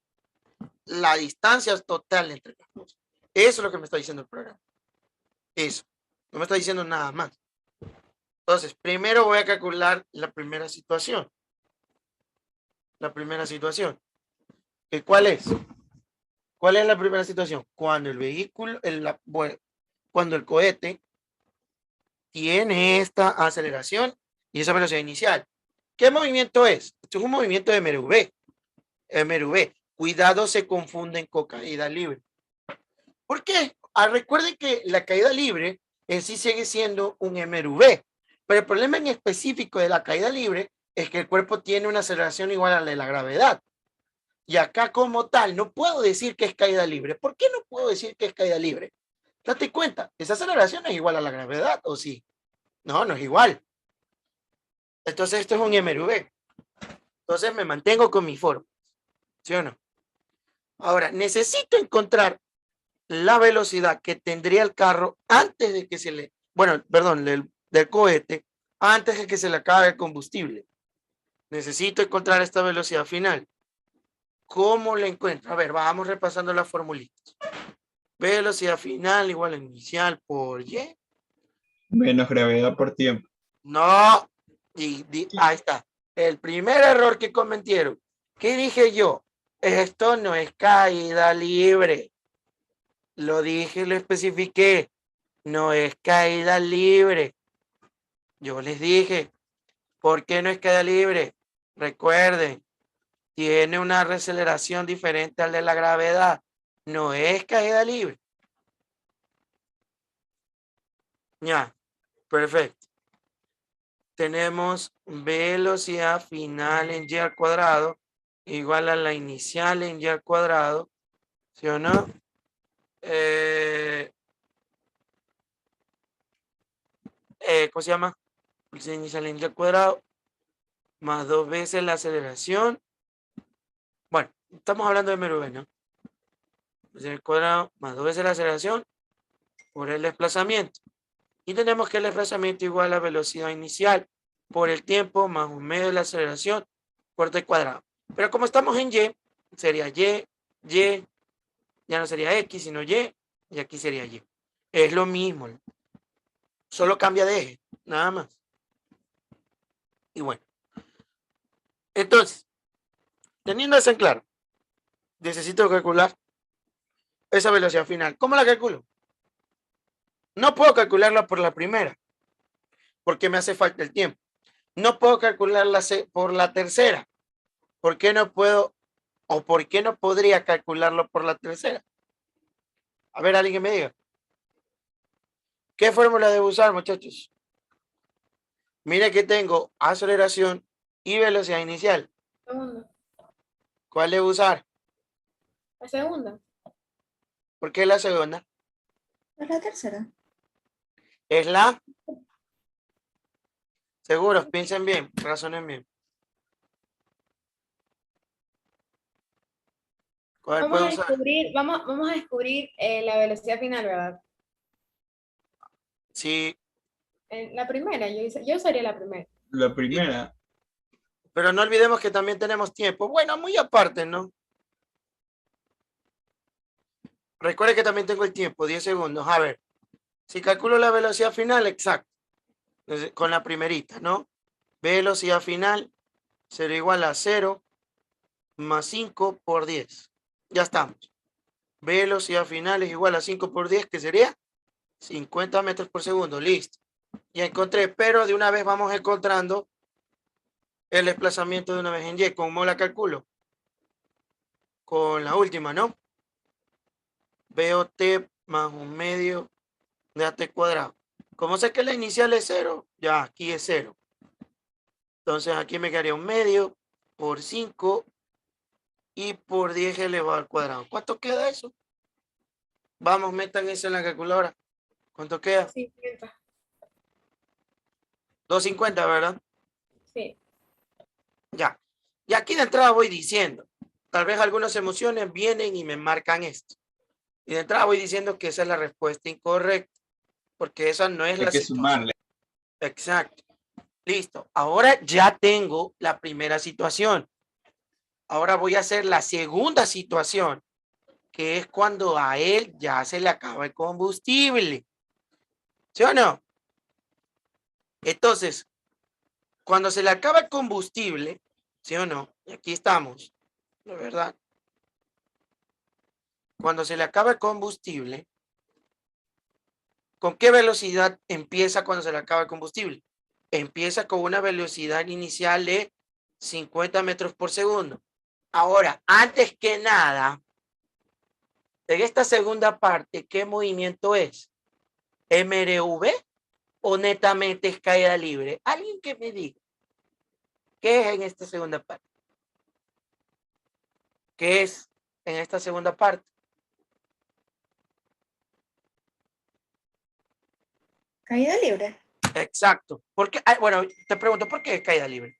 La distancia total entre las cosas. Eso es lo que me está diciendo el programa. Eso. No me está diciendo nada más. Entonces, primero voy a calcular la primera situación. La primera situación. ¿Cuál es? ¿Cuál es la primera situación? Cuando el vehículo, cuando el cohete tiene esta aceleración y esa velocidad inicial. ¿Qué movimiento es? Esto es un movimiento de MRV. MRV. Cuidado, se confunden con caída libre. ¿Por qué? Recuerden que la caída libre en sí sigue siendo un MRV, pero el problema en específico de la caída libre es que el cuerpo tiene una aceleración igual a la de la gravedad. Y acá como tal, no puedo decir que es caída libre. ¿Por qué no puedo decir que es caída libre? Date cuenta, esa aceleración es igual a la gravedad, ¿o sí? No, no es igual. Entonces esto es un MRV. Entonces me mantengo con mi forma. ¿Sí o no? Ahora, necesito encontrar la velocidad que tendría el carro antes de que se le, bueno, perdón, del cohete, antes de que se le acabe el combustible. Necesito encontrar esta velocidad final. ¿Cómo la encuentro? A ver, vamos repasando las formulitas. Velocidad final igual a inicial por Y. Menos gravedad por tiempo. No. Ahí está. El primer error que cometieron. ¿Qué dije yo? Esto no es caída libre. Lo dije, lo especifiqué. No es caída libre. Yo les dije, ¿por qué no es caída libre? Recuerden, tiene una aceleración diferente al de la gravedad. No es caída libre. Ya, perfecto. Tenemos velocidad final en y al cuadrado igual a la inicial en y al cuadrado. ¿Sí o no? ¿Cómo se llama? Velocidad inicial en y al cuadrado más 2 veces la aceleración. Bueno, estamos hablando de MRV, ¿no? Velocidad al cuadrado más 2 veces la aceleración por el desplazamiento. Y tenemos que el desplazamiento igual a velocidad inicial por el tiempo más 1/2 de la aceleración por t cuadrado. Pero como estamos en Y, sería Y, ya no sería X, sino Y aquí sería Y. Es lo mismo. Solo cambia de eje, nada más. Y bueno. Entonces, teniendo eso en claro, necesito calcular esa velocidad final. ¿Cómo la calculo? No puedo calcularla por la primera, porque me hace falta el tiempo. No puedo calcularla por la tercera. ¿Por qué no puedo o por qué no podría calcularlo por la tercera? A ver, alguien que me diga. ¿Qué fórmula debo usar, muchachos? Mire que tengo aceleración y velocidad inicial. Segunda. ¿Cuál debo usar? La segunda. ¿Por qué la segunda? Es la tercera. Es la. Seguros, piensen bien, razonen bien. ¿Cuál puedo usar? Vamos a descubrir la velocidad final, ¿verdad? Sí, La primera, yo usaría la primera. La primera, pero no olvidemos que también tenemos tiempo. Bueno, muy aparte, ¿no? Recuerde que también tengo el tiempo, 10 segundos. A ver, si calculo la velocidad final, exacto. Con la primerita, ¿no? Velocidad final será igual a 0 más 5 por 10. Ya estamos. Velocidad final es igual a 5 por 10, que sería 50 metros por segundo. Listo. Ya encontré, pero de una vez vamos encontrando el desplazamiento de una vez en Y. ¿Cómo la calculo? Con la última, ¿no? BOT más 1/2 de AT cuadrado. Como sé que la inicial es 0, ya aquí es 0. Entonces aquí me quedaría 1/2 por 5 y por 10 elevado al cuadrado. ¿Cuánto queda eso? Vamos, metan eso en la calculadora. ¿Cuánto queda? 50. 250, ¿verdad? Sí. Ya. Y aquí de entrada voy diciendo, tal vez algunas emociones vienen y me marcan esto. Y de entrada voy diciendo que esa es la respuesta incorrecta, porque esa no es Hay la que situación. sumarle. Exacto. Listo. Ahora ya tengo la primera situación. Ahora voy a hacer la segunda situación, que es cuando a él ya se le acaba el combustible. ¿Sí o no? Entonces, cuando se le acaba el combustible, ¿sí o no? Y aquí estamos, ¿no es verdad? Cuando se le acaba el combustible, ¿con qué velocidad empieza cuando se le acaba el combustible? Empieza con una velocidad inicial de 50 metros por segundo. Ahora, antes que nada, en esta segunda parte, ¿qué movimiento es? ¿MRV o netamente es caída libre? Alguien que me diga, ¿qué es en esta segunda parte? ¿Qué es en esta segunda parte? Caída libre. Exacto. ¿Por qué? Bueno, te pregunto, ¿por qué es caída libre?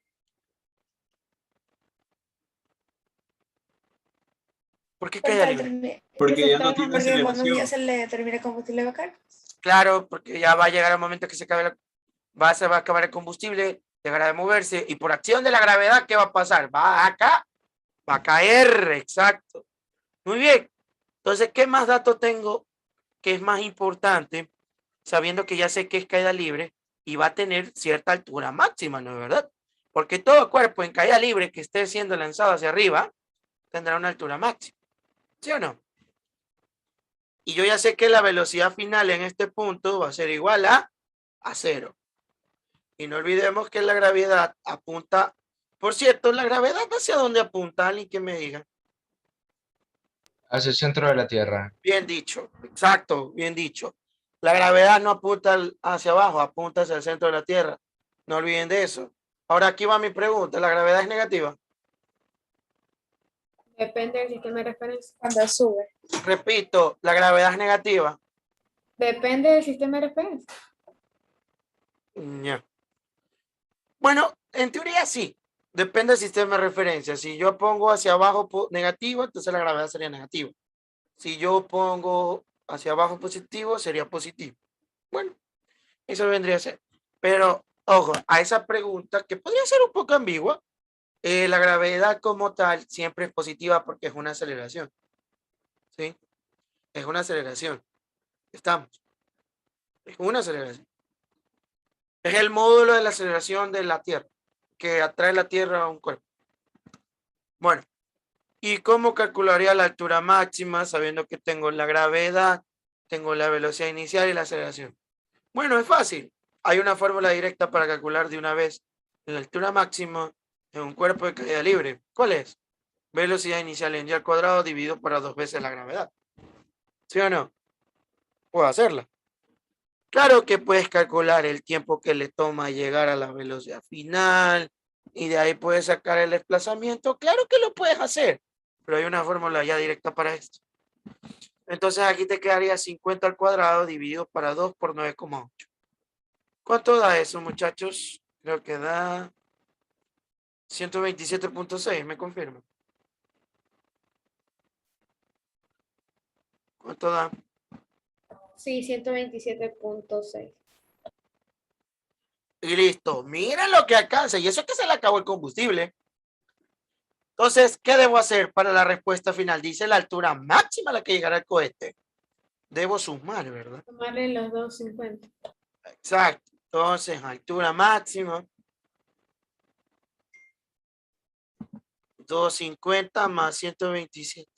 ¿Por qué es caída libre? Porque se ya está no tiene Porque cuando ya aceleración. se le termina el combustible bacán. Claro, porque ya va a llegar el momento que se va a acabar el combustible, dejará de moverse y por acción de la gravedad, ¿qué va a pasar? Va acá, va a caer, exacto. Muy bien. Entonces, ¿qué más datos tengo que es más importante, sabiendo que ya sé que es caída libre y va a tener cierta altura máxima, ¿no es verdad? Porque todo cuerpo en caída libre que esté siendo lanzado hacia arriba tendrá una altura máxima, ¿sí o no? Y yo ya sé que la velocidad final en este punto va a ser igual a cero. Y no olvidemos que la gravedad apunta, por cierto, la gravedad hacia dónde apunta, alguien que me diga. Hacia el centro de la Tierra. Bien dicho, exacto, bien dicho. La gravedad no apunta hacia abajo, apunta hacia el centro de la Tierra. No olviden de eso. Ahora aquí va mi pregunta, ¿la gravedad es negativa? Depende del sistema de referencia. Cuando sube. Repito, ¿la gravedad es negativa? Depende del sistema de referencia. Ya. Bueno, en teoría sí. Depende del sistema de referencia. Si yo pongo hacia abajo negativo, entonces la gravedad sería negativa. Si yo pongo hacia abajo positivo, sería positivo. Bueno, eso vendría a ser. Pero, ojo, a esa pregunta, que podría ser un poco ambigua, la gravedad como tal siempre es positiva porque es una aceleración. ¿Sí? Es una aceleración. Estamos. Es una aceleración. Es el módulo de la aceleración de la Tierra, que atrae la Tierra a un cuerpo. Bueno, ¿y cómo calcularía la altura máxima sabiendo que tengo la gravedad, tengo la velocidad inicial y la aceleración? Bueno, es fácil. Hay una fórmula directa para calcular de una vez la altura máxima en un cuerpo de caída libre. ¿Cuál es? Velocidad inicial en y al cuadrado dividido por 2 veces la gravedad. ¿Sí o no? Puedo hacerla. Claro que puedes calcular el tiempo que le toma llegar a la velocidad final y de ahí puedes sacar el desplazamiento. Claro que lo puedes hacer, pero hay una fórmula ya directa para esto. Entonces aquí te quedaría 50 al cuadrado dividido para 2 por 9,8. ¿Cuánto da eso, muchachos? Creo que da 127.6, ¿me confirma? ¿Cuánto da? Sí, 127.6. Y listo. Miren lo que alcanza. Y eso es que se le acabó el combustible. Entonces, ¿qué debo hacer para la respuesta final? Dice la altura máxima a la que llegará el cohete. Debo sumar, ¿verdad? Tomarle los 250. Exacto. Entonces, altura máxima. 250 más 127.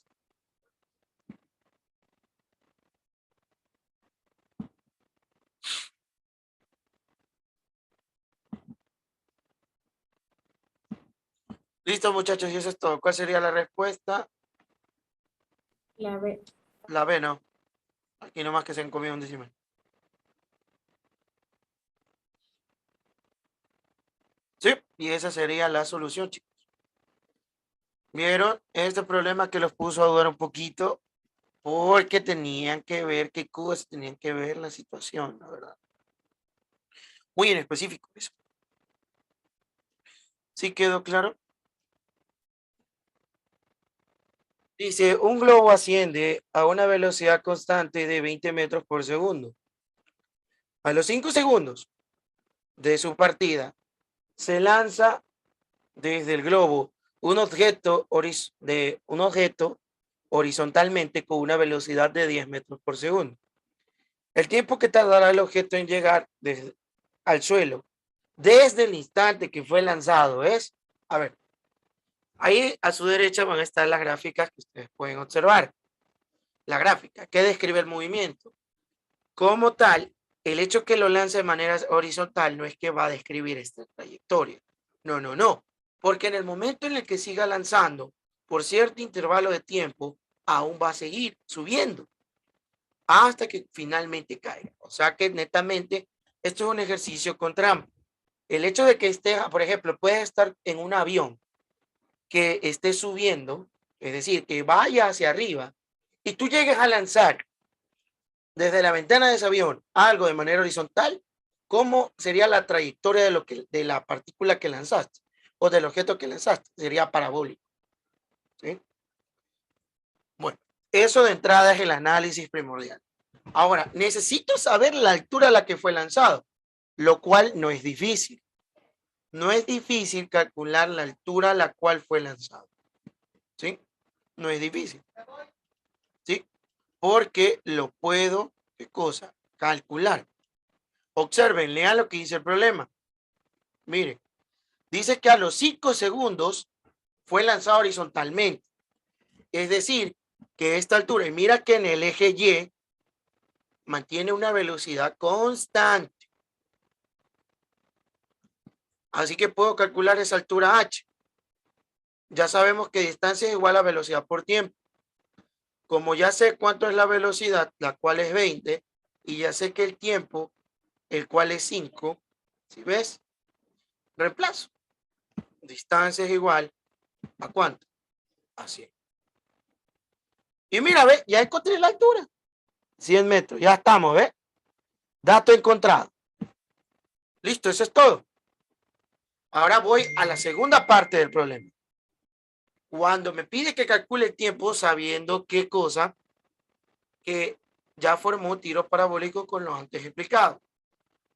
Listo, muchachos, y eso es todo. ¿Cuál sería la respuesta? La B. La B, ¿no? Aquí nomás que se han comido un decimal. Sí, y esa sería la solución, chicos. ¿Vieron? Este problema que los puso a dudar un poquito porque tenían que ver qué cosas tenían que ver la situación, la verdad. Muy en específico eso. ¿Sí quedó claro? Dice, un globo asciende a una velocidad constante de 20 metros por segundo. A los 5 segundos de su partida, se lanza desde el globo un objeto horizontalmente con una velocidad de 10 metros por segundo. El tiempo que tardará el objeto en llegar al suelo desde el instante que fue lanzado es, a ver, ahí a su derecha van a estar las gráficas que ustedes pueden observar. La gráfica que describe el movimiento. Como tal, el hecho que lo lance de manera horizontal no es que va a describir esta trayectoria. No, no, no. Porque en el momento en el que siga lanzando, por cierto intervalo de tiempo, aún va a seguir subiendo hasta que finalmente caiga. O sea que netamente esto es un ejercicio con trampa. El hecho de que esté, por ejemplo, puede estar en un avión que esté subiendo, es decir, que vaya hacia arriba y tú llegues a lanzar desde la ventana de ese avión algo de manera horizontal, ¿cómo sería la trayectoria de la partícula que lanzaste o del objeto que lanzaste? Sería parabólico. ¿Sí? Bueno, eso de entrada es el análisis primordial. Ahora, necesito saber la altura a la que fue lanzado, lo cual no es difícil. No es difícil calcular la altura a la cual fue lanzado. ¿Sí? No es difícil. ¿Sí? Porque lo puedo, ¿qué cosa? Calcular. Observen, lean lo que dice el problema. Miren, dice que a los 5 segundos fue lanzado horizontalmente. Es decir, que esta altura, y mira que en el eje Y mantiene una velocidad constante. Así que puedo calcular esa altura h. Ya sabemos que distancia es igual a velocidad por tiempo. Como ya sé cuánto es la velocidad, la cual es 20, y ya sé que el tiempo, el cual es 5, ¿sí ves? Reemplazo. Distancia es igual a ¿cuánto? A 100. Y mira, ve, ya encontré la altura. 100 metros, ya estamos, ¿ves? Dato encontrado. Listo, eso es todo. Ahora voy a la segunda parte del problema. Cuando me pide que calcule el tiempo sabiendo qué cosa, que ya formó tiro parabólico con lo antes explicado.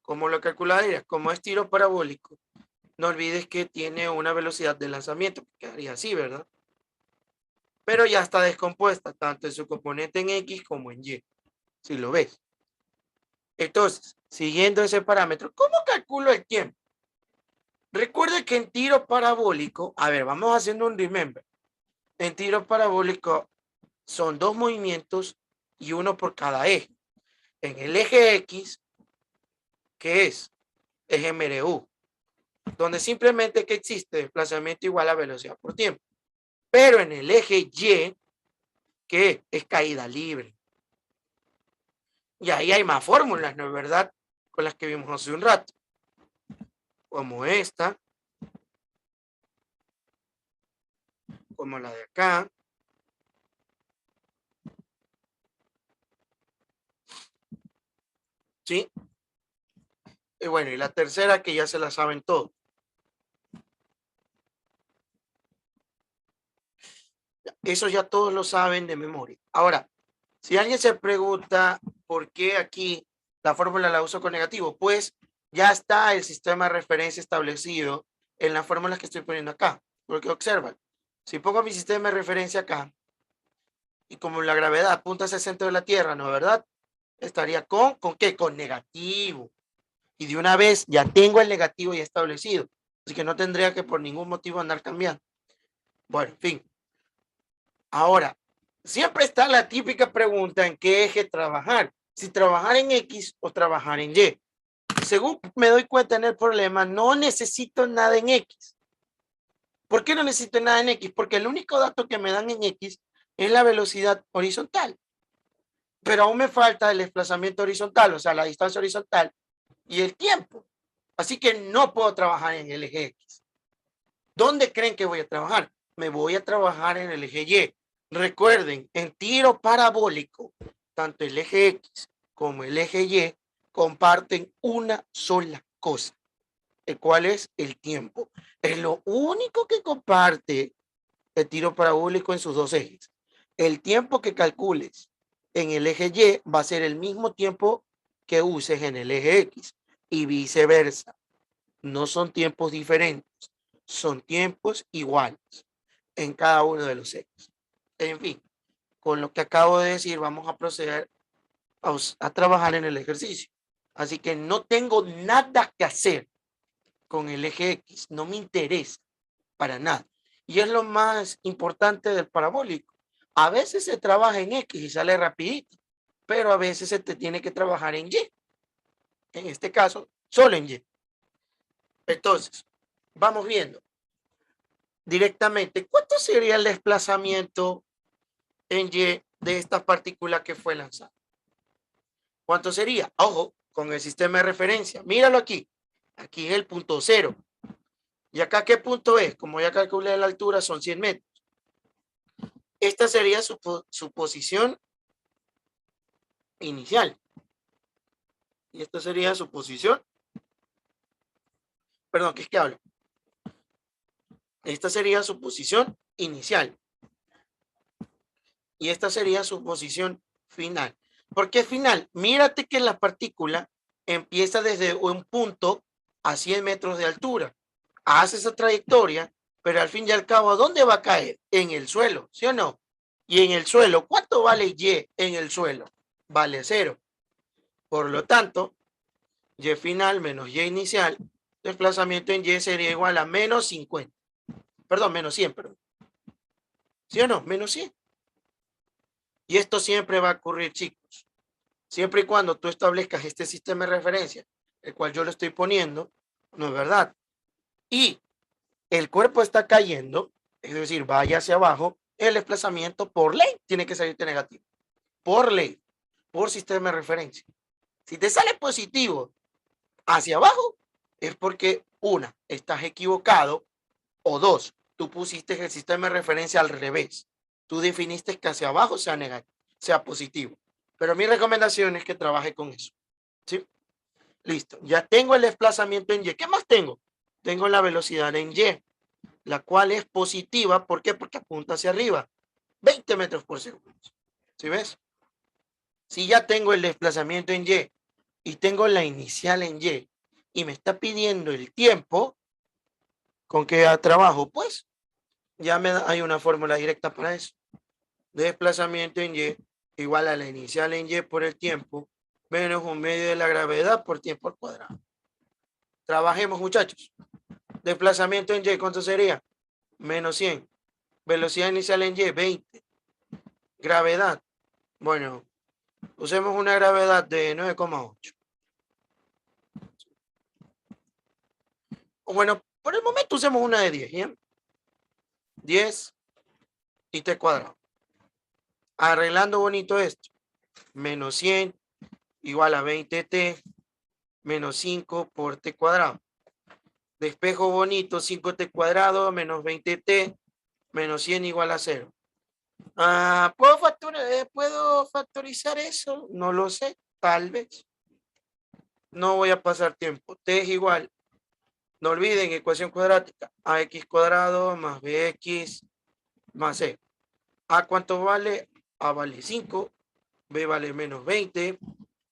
¿Cómo lo calcularías? Como es tiro parabólico, no olvides que tiene una velocidad de lanzamiento, quedaría así, ¿verdad? Pero ya está descompuesta, tanto en su componente en X como en Y, si lo ves. Entonces, siguiendo ese parámetro, ¿cómo calculo el tiempo? Recuerda que en tiro parabólico, a ver, vamos haciendo un remember. En tiro parabólico son 2 movimientos y uno por cada eje. En el eje X, ¿qué es? Es MRU, donde simplemente que existe desplazamiento igual a velocidad por tiempo. Pero en el eje Y, ¿qué es? Caída libre. Y ahí hay más fórmulas, ¿no es verdad? Con las que vimos hace un rato. Como esta. Como la de acá. ¿Sí? Y bueno, y la tercera que ya se la saben todos. Eso ya todos lo saben de memoria. Ahora, si alguien se pregunta por qué aquí la fórmula la uso con negativo, pues ya está el sistema de referencia establecido en las fórmulas que estoy poniendo acá. Porque observan, si pongo mi sistema de referencia acá, y como la gravedad apunta hacia el centro de la Tierra, ¿no es verdad? Estaría ¿con qué? Con negativo. Y de una vez ya tengo el negativo ya establecido. Así que no tendría que por ningún motivo andar cambiando. Bueno, en fin. Ahora, siempre está la típica pregunta en qué eje trabajar. Si trabajar en X o trabajar en Y. Según me doy cuenta en el problema, no necesito nada en X. ¿Por qué no necesito nada en X? Porque el único dato que me dan en X es la velocidad horizontal. Pero aún me falta el desplazamiento horizontal, o sea, la distancia horizontal y el tiempo. Así que no puedo trabajar en el eje X. ¿Dónde creen que voy a trabajar? Me voy a trabajar en el eje Y. Recuerden, en tiro parabólico, tanto el eje X como el eje Y comparten una sola cosa, el cual es el tiempo. Es lo único que comparte el tiro parabólico en sus dos ejes. El tiempo que calcules en el eje Y va a ser el mismo tiempo que uses en el eje X y viceversa. No son tiempos diferentes, son tiempos iguales en cada uno de los ejes. En fin, con lo que acabo de decir, vamos a proceder a trabajar en el ejercicio. Así que no tengo nada que hacer con el eje X, no me interesa para nada. Y es lo más importante del parabólico. A veces se trabaja en X y sale rapidito, pero a veces se te tiene que trabajar en Y. En este caso, solo en Y. Entonces, vamos viendo directamente cuánto sería el desplazamiento en Y de esta partícula que fue lanzada. ¿Cuánto sería? Ojo, con el sistema de referencia. Míralo aquí. Aquí es el punto 0. ¿Y acá qué punto es? Como ya calculé la altura, son 100 metros. Esta sería su posición inicial. Y esta sería su posición. Perdón, ¿qué es que hablo? Esta sería su posición inicial. Y esta sería su posición final. ¿Por qué final? Mírate que la partícula empieza desde un punto a 100 metros de altura. Hace esa trayectoria, pero al fin y al cabo, ¿a dónde va a caer? En el suelo, ¿sí o no? Y en el suelo, ¿cuánto vale Y en el suelo? Vale 0. Por lo tanto, Y final menos Y inicial, desplazamiento en Y sería igual a menos 50. Perdón, menos 100, perdón. ¿Sí o no? Menos 100. Y esto siempre va a ocurrir, chicos. Siempre y cuando tú establezcas este sistema de referencia, el cual yo le estoy poniendo, no es verdad. Y el cuerpo está cayendo, es decir, vaya hacia abajo, el desplazamiento por ley tiene que salirte negativo. Por ley, por sistema de referencia. Si te sale positivo hacia abajo, es porque, una, estás equivocado, o dos, tú pusiste el sistema de referencia al revés. Tú definiste que hacia abajo sea negativo, sea positivo. Pero mi recomendación es que trabaje con eso. ¿Sí? Listo. Ya tengo el desplazamiento en Y. ¿Qué más tengo? Tengo la velocidad en Y, la cual es positiva. ¿Por qué? Porque apunta hacia arriba. 20 metros por segundo. ¿Sí ves? Si ya tengo el desplazamiento en Y tengo la inicial en Y me está pidiendo el tiempo con que trabajo, pues ya hay una fórmula directa para eso. Desplazamiento en Y igual a la inicial en Y por el tiempo menos un medio de la gravedad por tiempo al cuadrado. Trabajemos, muchachos. Desplazamiento en Y, ¿cuánto sería? Menos 100. Velocidad inicial en Y, 20. Gravedad. Bueno, usemos una gravedad de 9,8. Bueno, por el momento usemos una de 10, ¿bien? 10 y t cuadrado. Arreglando bonito esto. Menos 100 igual a 20t menos 5 por t cuadrado. Despejo bonito, 5t cuadrado menos 20t menos 100 igual a 0. ¿Puedo factorizar eso? No lo sé, tal vez. No voy a pasar tiempo. T es igual. No olviden, ecuación cuadrática. AX cuadrado más BX más C. ¿A cuánto vale? A vale 5, B vale menos 20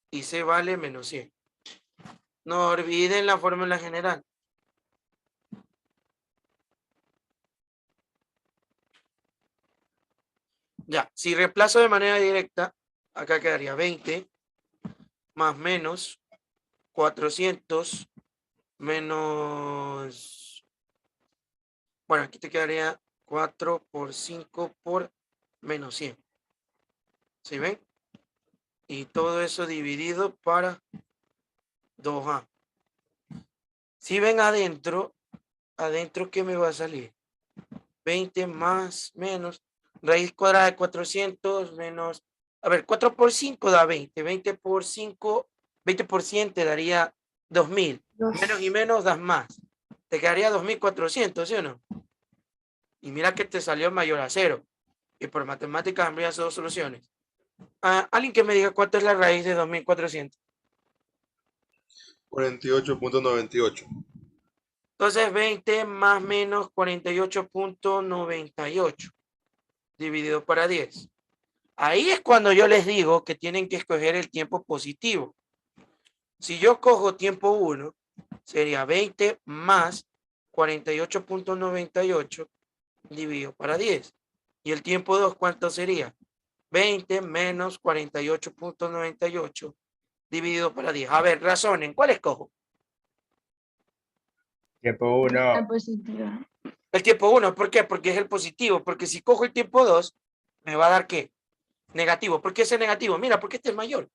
y C vale menos 100. No olviden la fórmula general. Ya, si reemplazo de manera directa, acá quedaría 20 más menos 400 menos... Bueno, aquí te quedaría 4 por 5 por menos 100. ¿Sí ven? Y todo eso dividido para 2A. Si ven adentro, ¿qué me va a salir? 20 más menos raíz cuadrada de 400 menos, a ver, 4 por 5 da 20, 20 por 5, 20 por 100 te daría 2000, menos y menos das más, te quedaría 2400, ¿sí o no? Y mira que te salió mayor a 0, y por matemáticas habría dos soluciones. Alguien que me diga cuánto es la raíz de 2400. 48.98. Entonces 20 más menos 48.98 dividido para 10. Ahí es cuando yo les digo que tienen que escoger el tiempo positivo. Si yo cojo tiempo 1, sería 20 más 48.98 dividido para 10. Y el tiempo 2, ¿cuánto sería? 20 menos 48.98 dividido para 10. A ver, razonen, ¿cuál escojo? Tiempo 1. La positiva. El tiempo 1, ¿por qué? Porque es el positivo, porque si cojo el tiempo 2, me va a dar ¿qué? Negativo. ¿Por qué ese negativo? Mira, porque este es mayor.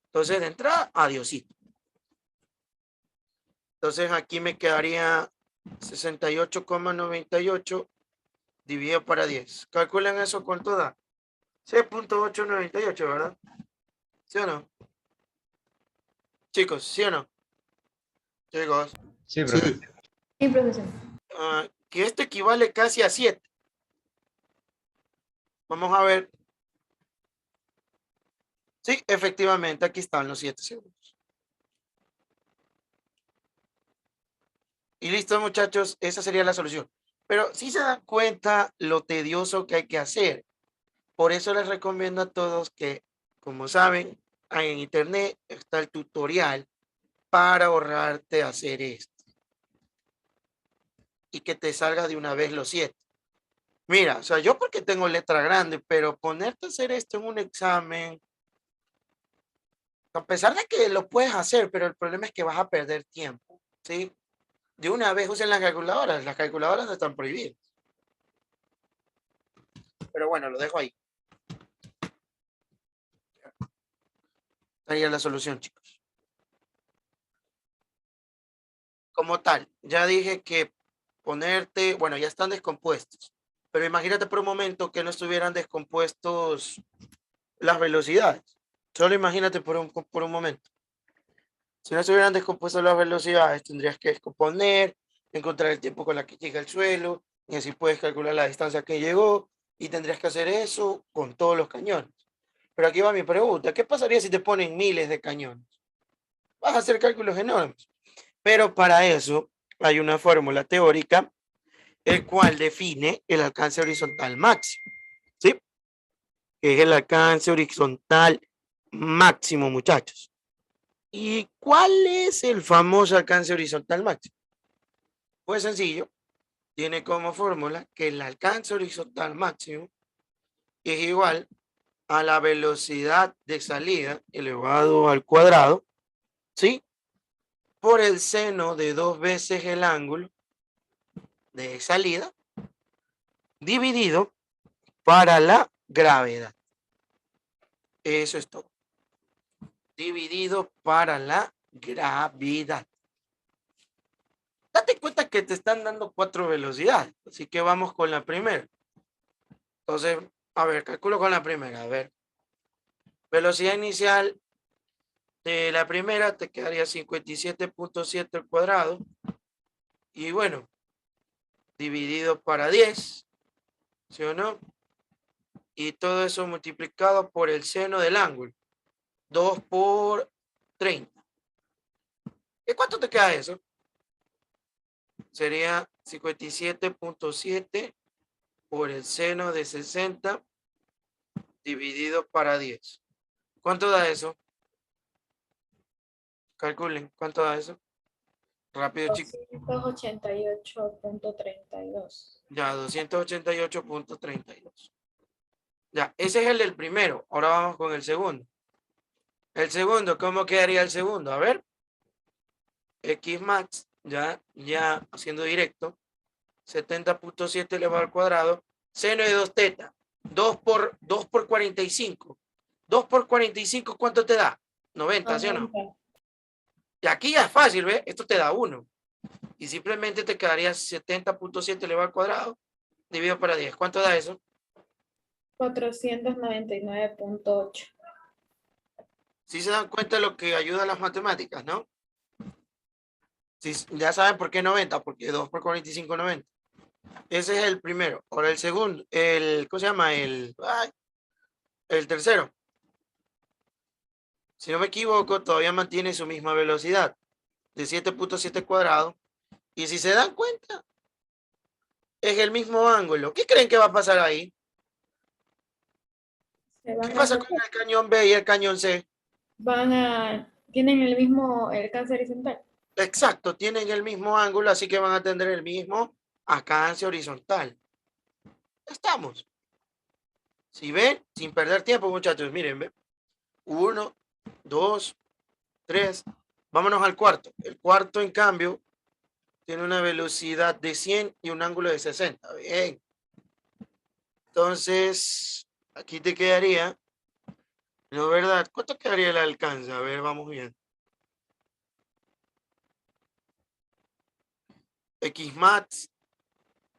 Entonces, de entrada, adiosito. Entonces, aquí me quedaría 68,98 dividido para 10. Calculen eso cuánto da. 6.898, ¿verdad? ¿Sí o no? Chicos, ¿sí o no? Chicos, Sí, profe. Sí, Sí, profesor. que esto equivale casi a 7. Vamos a ver. Sí, efectivamente, aquí están los 7 segundos. Y listo, muchachos, esa sería la solución. Pero si se dan cuenta lo tedioso que hay que hacer. Por eso les recomiendo a todos que, como saben, en internet está el tutorial para ahorrarte hacer esto. Y que te salga de una vez los 7. Mira, o sea, yo porque tengo letra grande, pero ponerte a hacer esto en un examen, a pesar de que lo puedes hacer, pero el problema es que vas a perder tiempo, ¿sí? De una vez usen las calculadoras no están prohibidas. Pero bueno, lo dejo ahí. Ahí es la solución, chicos. Como tal, ya dije que ponerte, bueno, ya están descompuestos, pero imagínate por un momento que no estuvieran descompuestos las velocidades. Solo imagínate por un momento. Si no estuvieran descompuestas las velocidades, tendrías que descomponer, encontrar el tiempo con la que llega al suelo, y así puedes calcular la distancia que llegó, y tendrías que hacer eso con todos los cañones. Pero aquí va mi pregunta, ¿qué pasaría si te ponen miles de cañones? Vas a hacer cálculos enormes. Pero para eso hay una fórmula teórica, el cual define el alcance horizontal máximo, ¿sí? Que es el alcance horizontal máximo, muchachos. ¿Y cuál es el famoso alcance horizontal máximo? Pues sencillo, tiene como fórmula que el alcance horizontal máximo es igual a la velocidad de salida elevado al cuadrado, ¿sí? Por el seno de 2 veces el ángulo de salida dividido para la gravedad. Eso es todo. Dividido para la gravedad. Date cuenta que te están dando 4 velocidades, así que vamos con la primera. Entonces, a ver, calculo con la primera. A ver, velocidad inicial de la primera te quedaría 57.7 al cuadrado. Y bueno, dividido para 10, ¿sí o no? Y todo eso multiplicado por el seno del ángulo. 2 por 30. ¿Y cuánto te queda eso? Sería 57.7 por el seno de 60 dividido para 10. ¿Cuánto da eso? Calculen, ¿cuánto da eso? Rápido, chicos. 288.32. Ya, 288.32. Ya, ese es el del primero. Ahora vamos con el segundo. El segundo, ¿cómo quedaría el segundo? A ver. X max, ya haciendo directo. 70.7 elevado al cuadrado. Seno de 2 teta. 2 por 45. 2 por 45, ¿cuánto te da? 90, ¿sí o no? Y aquí ya es fácil, ¿ves? Esto te da 1. Y simplemente te quedaría 70.7 elevado al cuadrado dividido para 10. ¿Cuánto da eso? 499.8. Si se dan cuenta de lo que ayuda a las matemáticas, ¿no? Si, ya saben por qué 90, porque 2 por 45, 90. Ese es el primero. Ahora el segundo, ¿cómo se llama? El tercero. Si no me equivoco, todavía mantiene su misma velocidad de 7.7 cuadrados. Y si se dan cuenta, es el mismo ángulo. ¿Qué creen que va a pasar ahí? Se ¿Qué van a pasa con el cañón B y el cañón C? tienen el mismo alcance horizontal. Exacto, tienen el mismo ángulo, así que van a tener el mismo alcance horizontal. Ya estamos. Si ven, sin perder tiempo, muchachos, miren, ¿ve? 1, 2, 3. Vámonos al cuarto. El cuarto, en cambio, tiene una velocidad de 100 y un ángulo de 60. Bien. Entonces, aquí te quedaría, ¿no verdad? ¿Cuánto quedaría el alcance? A ver, vamos bien. Xmax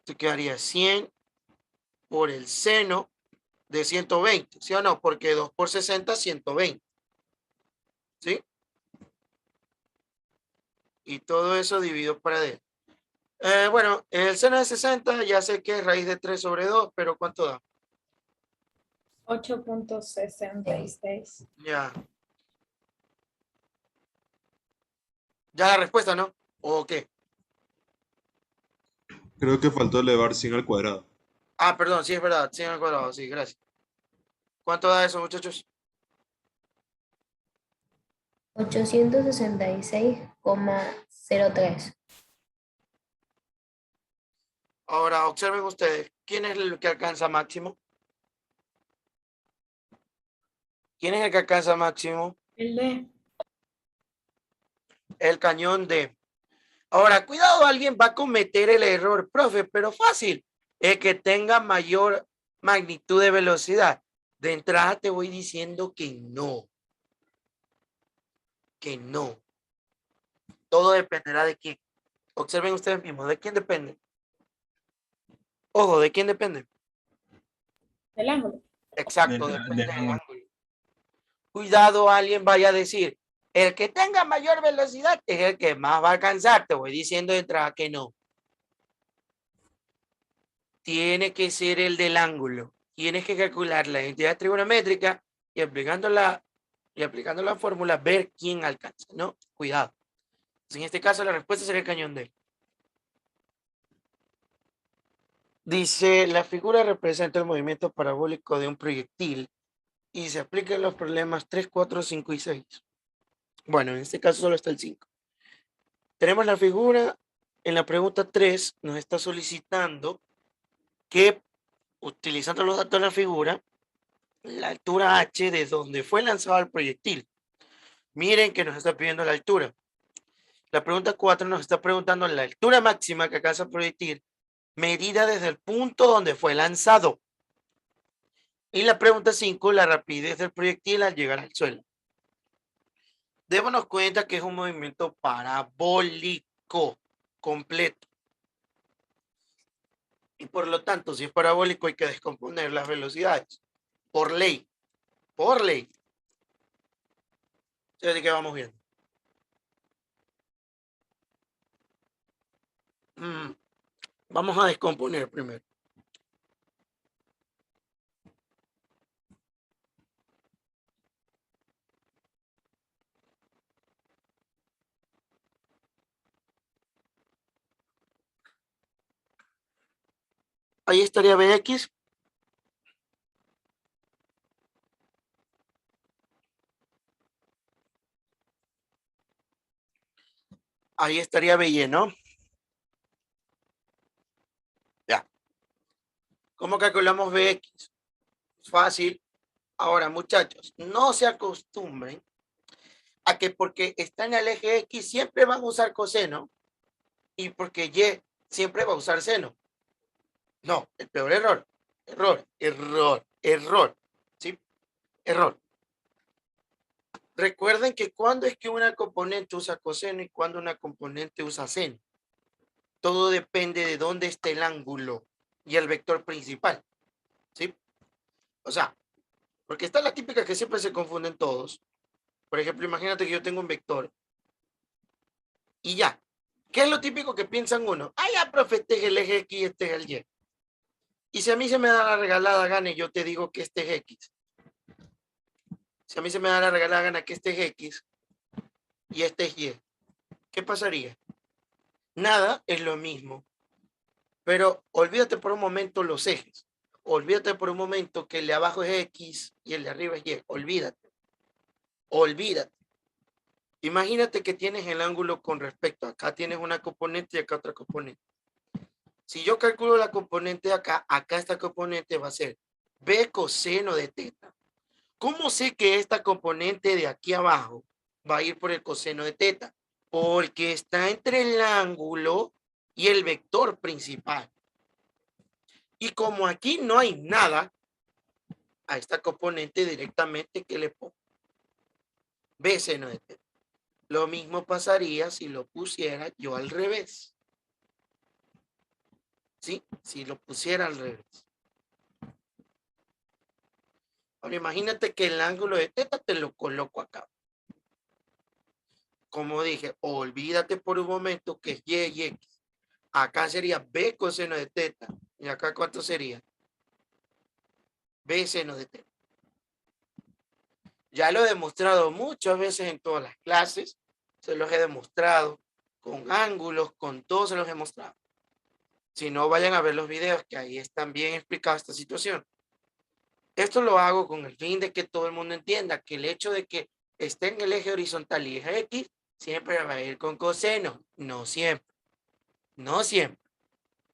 te quedaría 100 por el seno de 120, ¿sí o no? Porque 2 por 60, 120. ¿Sí? Y todo eso dividido para D. Bueno, el seno de 60 ya sé que es raíz de 3 sobre 2, pero ¿cuánto da? 8.66. Ya. Ya la respuesta, ¿no? ¿O qué? Creo que faltó elevar 100 al cuadrado. Ah, perdón, sí es verdad, 100 al cuadrado, sí, gracias. ¿Cuánto da eso, muchachos? 866,03. Ahora, observen ustedes, ¿quién es el que alcanza máximo? ¿Quién es el que alcanza máximo? El D. El cañón D. Ahora, cuidado, alguien va a cometer el error, profe, pero fácil. El que tenga mayor magnitud de velocidad. De entrada te voy diciendo que no. Que no. Todo dependerá de quién. Observen ustedes mismos, ¿de quién depende? Ojo, ¿de quién depende? Del ángulo. Exacto, Del- depende del del ángulo. ángulo. Cuidado, alguien vaya a decir, el que tenga mayor velocidad es el que más va a alcanzar. Te voy diciendo de entrada que no. Tiene que ser el del ángulo. Tienes que calcular la identidad trigonométrica y aplicando la fórmula, ver quién alcanza, ¿no? Cuidado. En este caso, la respuesta sería el cañón D. Dice, la figura representa el movimiento parabólico de un proyectil y se aplican los problemas 3, 4, 5 y 6. Bueno, en este caso solo está el 5. Tenemos la figura, en la pregunta 3 nos está solicitando que, utilizando los datos de la figura, la altura h de donde fue lanzado el proyectil. Miren que nos está pidiendo la altura. La pregunta 4 nos está preguntando la altura máxima que alcanza el proyectil medida desde el punto donde fue lanzado. Y la pregunta 5, la rapidez del proyectil al llegar al suelo. Démonos cuenta que es un movimiento parabólico completo. Y por lo tanto, si es parabólico, hay que descomponer las velocidades. Por ley. Por ley. Así que vamos viendo. Vamos a descomponer primero. Ahí estaría Bx. Ahí estaría By, ¿no? Ya. ¿Cómo calculamos Bx? Fácil. Ahora, muchachos, no se acostumbren a que porque está en el eje X siempre van a usar coseno y porque Y siempre va a usar seno. No, el peor error. Error. ¿Sí? Error. Recuerden que cuando es que una componente usa coseno y cuando una componente usa seno. Todo depende de dónde esté el ángulo y el vector principal. ¿Sí? O sea, porque está la típica que siempre se confunden todos. Por ejemplo, imagínate que yo tengo un vector y ya. ¿Qué es lo típico que piensan uno? Ah, ya, profe, este es el eje X y este es el Y. Y si a mí se me da la regalada gana y yo te digo que este es X. Si a mí se me da la regalada gana que este es X y este es Y, ¿qué pasaría? Nada, es lo mismo. Pero olvídate por un momento los ejes. Olvídate por un momento que el de abajo es X y el de arriba es Y. Olvídate. Olvídate. Imagínate que tienes el ángulo con respecto. Acá tienes una componente y acá otra componente. Si yo calculo la componente de acá, acá esta componente va a ser B coseno de teta. ¿Cómo sé que esta componente de aquí abajo va a ir por el coseno de teta? Porque está entre el ángulo y el vector principal. Y como aquí no hay nada, a esta componente directamente que le pongo B seno de teta. Lo mismo pasaría si lo pusiera yo al revés. ¿Sí? Si lo pusiera al revés. Ahora imagínate que el ángulo de teta te lo coloco acá. Como dije, olvídate por un momento que es Y y X. Acá sería B coseno de teta. ¿Y acá cuánto sería? B seno de teta. Ya lo he demostrado muchas veces en todas las clases. Se los he demostrado con ángulos, con todo se los he mostrado. Si no, vayan a ver los videos que ahí están bien explicadas esta situación. Esto lo hago con el fin de que todo el mundo entienda que el hecho de que esté en el eje horizontal y eje X siempre va a ir con coseno. No siempre. No siempre.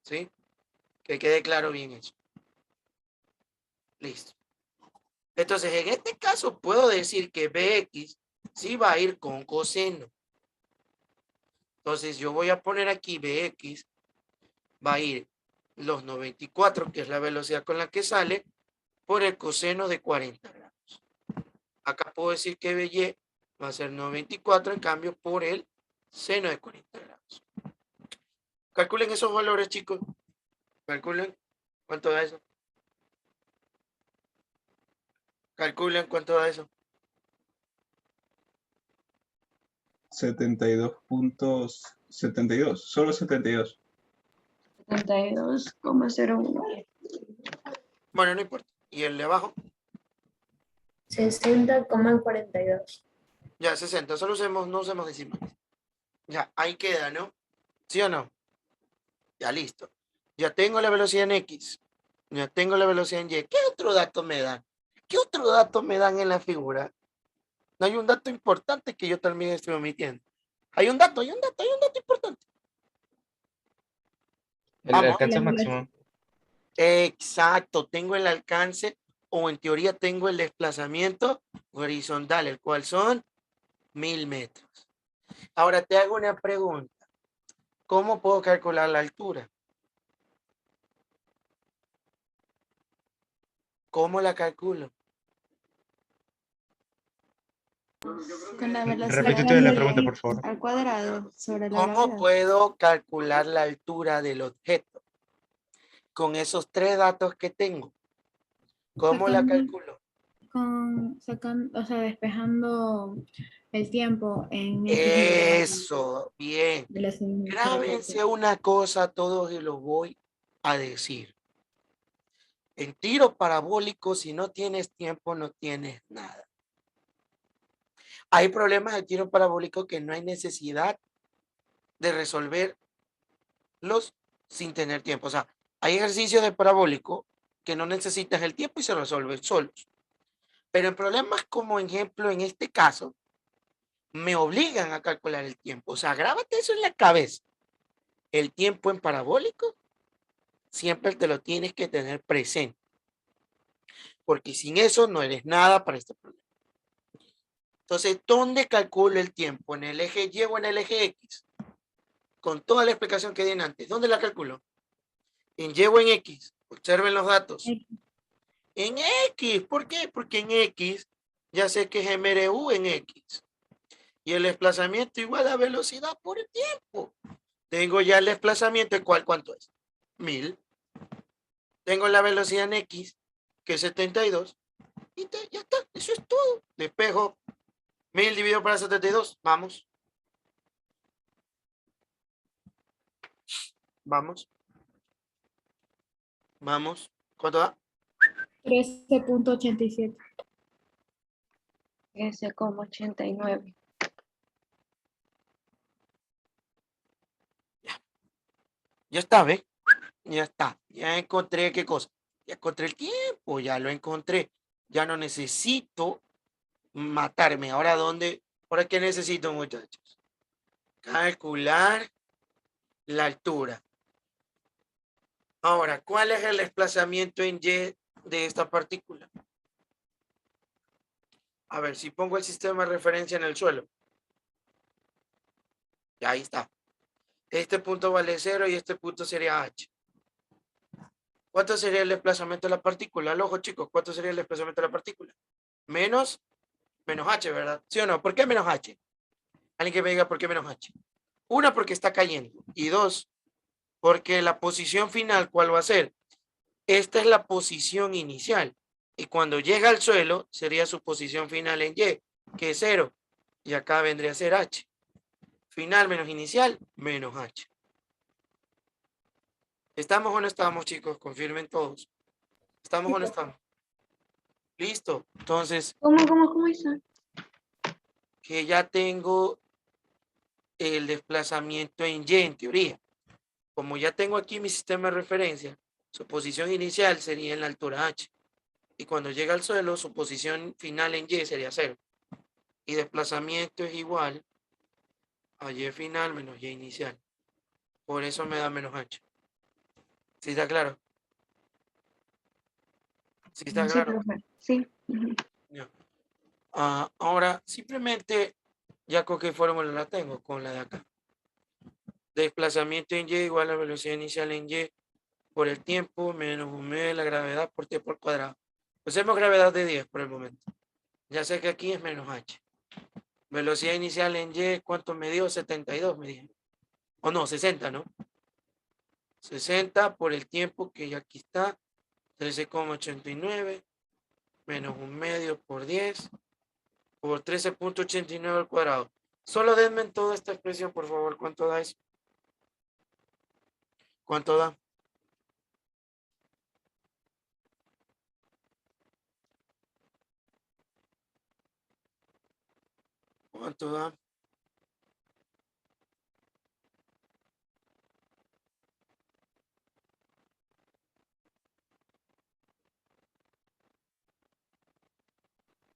¿Sí? Que quede claro bien eso. Listo. Entonces, en este caso puedo decir que Bx sí va a ir con coseno. Entonces, yo voy a poner aquí Bx va a ir los 94, que es la velocidad con la que sale, por el coseno de 40 grados. Acá puedo decir que By va a ser 94, en cambio, por el seno de 40 grados. Calculen esos valores, chicos. Calculen cuánto da eso. Calculen cuánto da eso. 72.72, solo 72. 72,01. Bueno, no importa. ¿Y el de abajo? 60,42. Ya, 60. Solo no usemos decimales. Ya, ahí queda, ¿no? ¿Sí o no? Ya, listo. Ya tengo la velocidad en X. Ya tengo la velocidad en Y. ¿Qué otro dato me dan? ¿Qué otro dato me dan en la figura? No hay un dato importante que yo también estoy omitiendo. Hay un dato importante. El Vamos. alcance máximo. Exacto, tengo el alcance o en teoría tengo el desplazamiento horizontal, el cual son 1000 metros. Ahora te hago una pregunta. ¿Cómo puedo calcular la altura? ¿Cómo la calculo? Con la velocidad Repítete la pregunta, por favor. al cuadrado sobre la ¿Cómo gravedad. puedo calcular la altura del objeto? Con esos tres datos que tengo. ¿Cómo la calculo? O sea, despejando el tiempo en Eso, bien. de la simulación. Grábense una cosa todos y lo voy a decir. En tiro parabólico, si no tienes tiempo, no tienes nada. Hay problemas de tiro parabólico que no hay necesidad de resolverlos sin tener tiempo. O sea, hay ejercicios de parabólico que no necesitas el tiempo y se resuelven solos. Pero en problemas como ejemplo en este caso, me obligan a calcular el tiempo. O sea, grábate eso en la cabeza. El tiempo en parabólico siempre te lo tienes que tener presente. Porque sin eso no eres nada para este problema. Entonces, ¿dónde calculo el tiempo? ¿En el eje Y o en el eje X? Con toda la explicación que di antes. ¿Dónde la calculo? ¿En Y o en X? Observen los datos. X. En X. ¿Por qué? Porque en X ya sé que es MRU en X. Y el desplazamiento igual a velocidad por el tiempo. Tengo ya el desplazamiento, ¿el cual cuánto es? 1000. Tengo la velocidad en X, que es 72. Y ya está, eso es todo. Despejo 1000 dividido por 72. Vamos. Vamos. Vamos. ¿Cuánto da? 13.87. 13,89. Ya está, ¿ves? Ya está. Ya encontré qué cosa. Ya encontré el tiempo, ya lo encontré. Ya no necesito matarme. Ahora, ¿dónde? ¿Ahora qué necesito, muchachos? Calcular la altura. Ahora, ¿cuál es el desplazamiento en Y de esta partícula? A ver, si pongo el sistema de referencia en el suelo. Ya ahí está. Este punto vale 0 y este punto sería H. ¿Cuánto sería el desplazamiento de la partícula? Al ojo, chicos, ¿cuánto sería el desplazamiento de la partícula? Menos H, ¿verdad? ¿Sí o no? ¿Por qué menos H? Alguien que me diga por qué menos H. Una, porque está cayendo. Y dos, porque la posición final, ¿cuál va a ser? Esta es la posición inicial. Y cuando llega al suelo, sería su posición final en Y, que es 0. Y acá vendría a ser H. Final menos inicial, menos H. ¿Estamos o no estamos, chicos? Confirmen todos. ¿Estamos o no estamos? Listo. Entonces, ¿Cómo hizo? que ya tengo el desplazamiento en Y, en teoría. Como ya tengo aquí mi sistema de referencia, su posición inicial sería en la altura H. Y cuando llega al suelo, su posición final en Y sería 0. Y desplazamiento es igual a Y final menos Y inicial. Por eso me da menos H. ¿Sí está claro? ¿Sí está Sí, claro? profe. Sí. Ujú. Ya. Ahora, simplemente, ya con qué fórmula la tengo, con la de acá. Desplazamiento en Y igual a velocidad inicial en Y por el tiempo menos un medio de la gravedad por T por cuadrado. Usemos gravedad de 10 por el momento. Ya sé que aquí es menos H. Velocidad inicial en Y, ¿cuánto me dio? 72 me dijeron. O no, 60, ¿no? 60 por el tiempo que ya aquí está. 13,89 menos un medio por 10 por 13,89 al cuadrado. Solo denme en toda esta expresión, por favor. ¿Cuánto da eso? ¿Cuánto da? ¿Cuánto da?